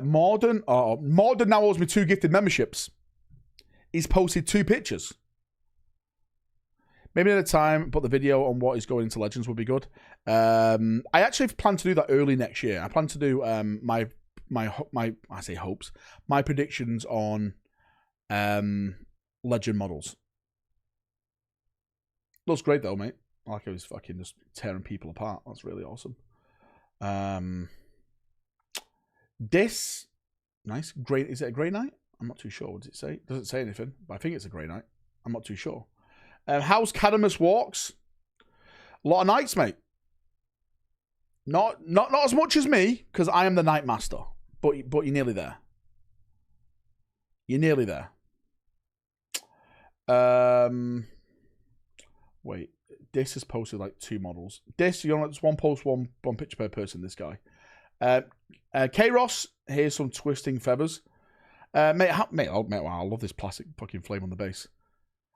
Morden. Oh, Morden now owes me 2 gifted memberships. He's posted 2 pictures. Maybe at a time, but the video on what is going into Legends would be good. I actually plan to do that early next year. I plan to do my I say hopes, my predictions on Legend models. Looks great though, mate. I like how he's fucking just tearing people apart. That's really awesome. This nice great. Is it a Grey Knight? I'm not too sure. What does it say? It doesn't say anything, but I think it's a Grey Knight. I'm not too sure. How's Cadamus Walks? A lot of knights, mate. Not as much as me, because I am the Knight Master. But you're nearly there. You're nearly there. Wait, this has posted like 2 models. This, you know, it's one post, one picture per person. This guy, Kairos. Here's some twisting feathers, mate. I love this plastic fucking flame on the base.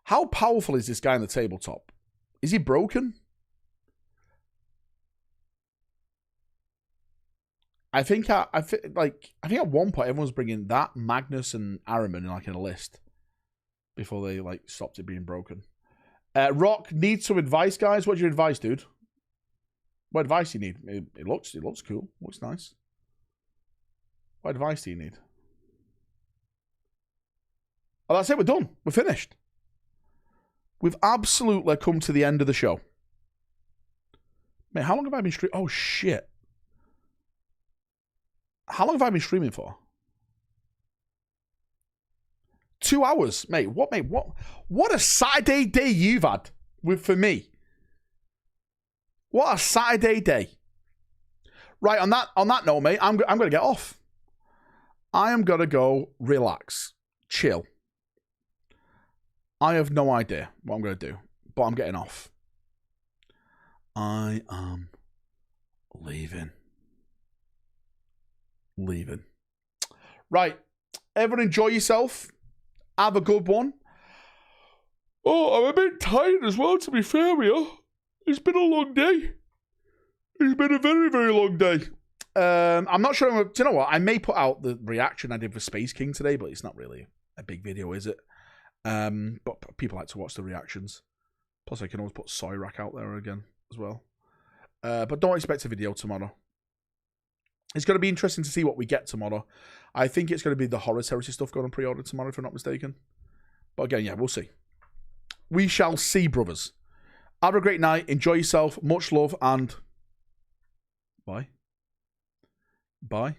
How powerful is this guy on the tabletop? Is he broken? I think at one point everyone was bringing that Magnus and Araman in a list before they stopped it being broken. Rock needs some advice, guys. What's your advice, dude? What advice do you need? It looks cool. Looks nice. What advice do you need? Oh, that's it. We're done. We're finished. We've absolutely come to the end of the show. Mate, how long have I been streaming? Oh, shit. How long have I been streaming for? 2 hours. Mate, what a Saturday day you've had for me. What a Saturday day. Right, on that note, mate, I'm going to get off. I am going to go relax. Chill. I have no idea what I'm going to do, but I'm getting off. I am leaving. Right. Everyone enjoy yourself. Have a good one. Oh, I'm a bit tired as well, to be fair with you. It's been a long day. It's been a very, very long day. I'm not sure. Do you know what? I may put out the reaction I did for Space King today, but it's not really a big video, is it? But people like to watch the reactions. Plus, I can always put Soyrak out there again as well. But don't expect a video tomorrow. It's going to be interesting to see what we get tomorrow. I think it's going to be the Horus Heresy stuff going on pre-order tomorrow, if I'm not mistaken. But again, yeah, we'll see. We shall see, brothers. Have a great night. Enjoy yourself. Much love and bye. Bye.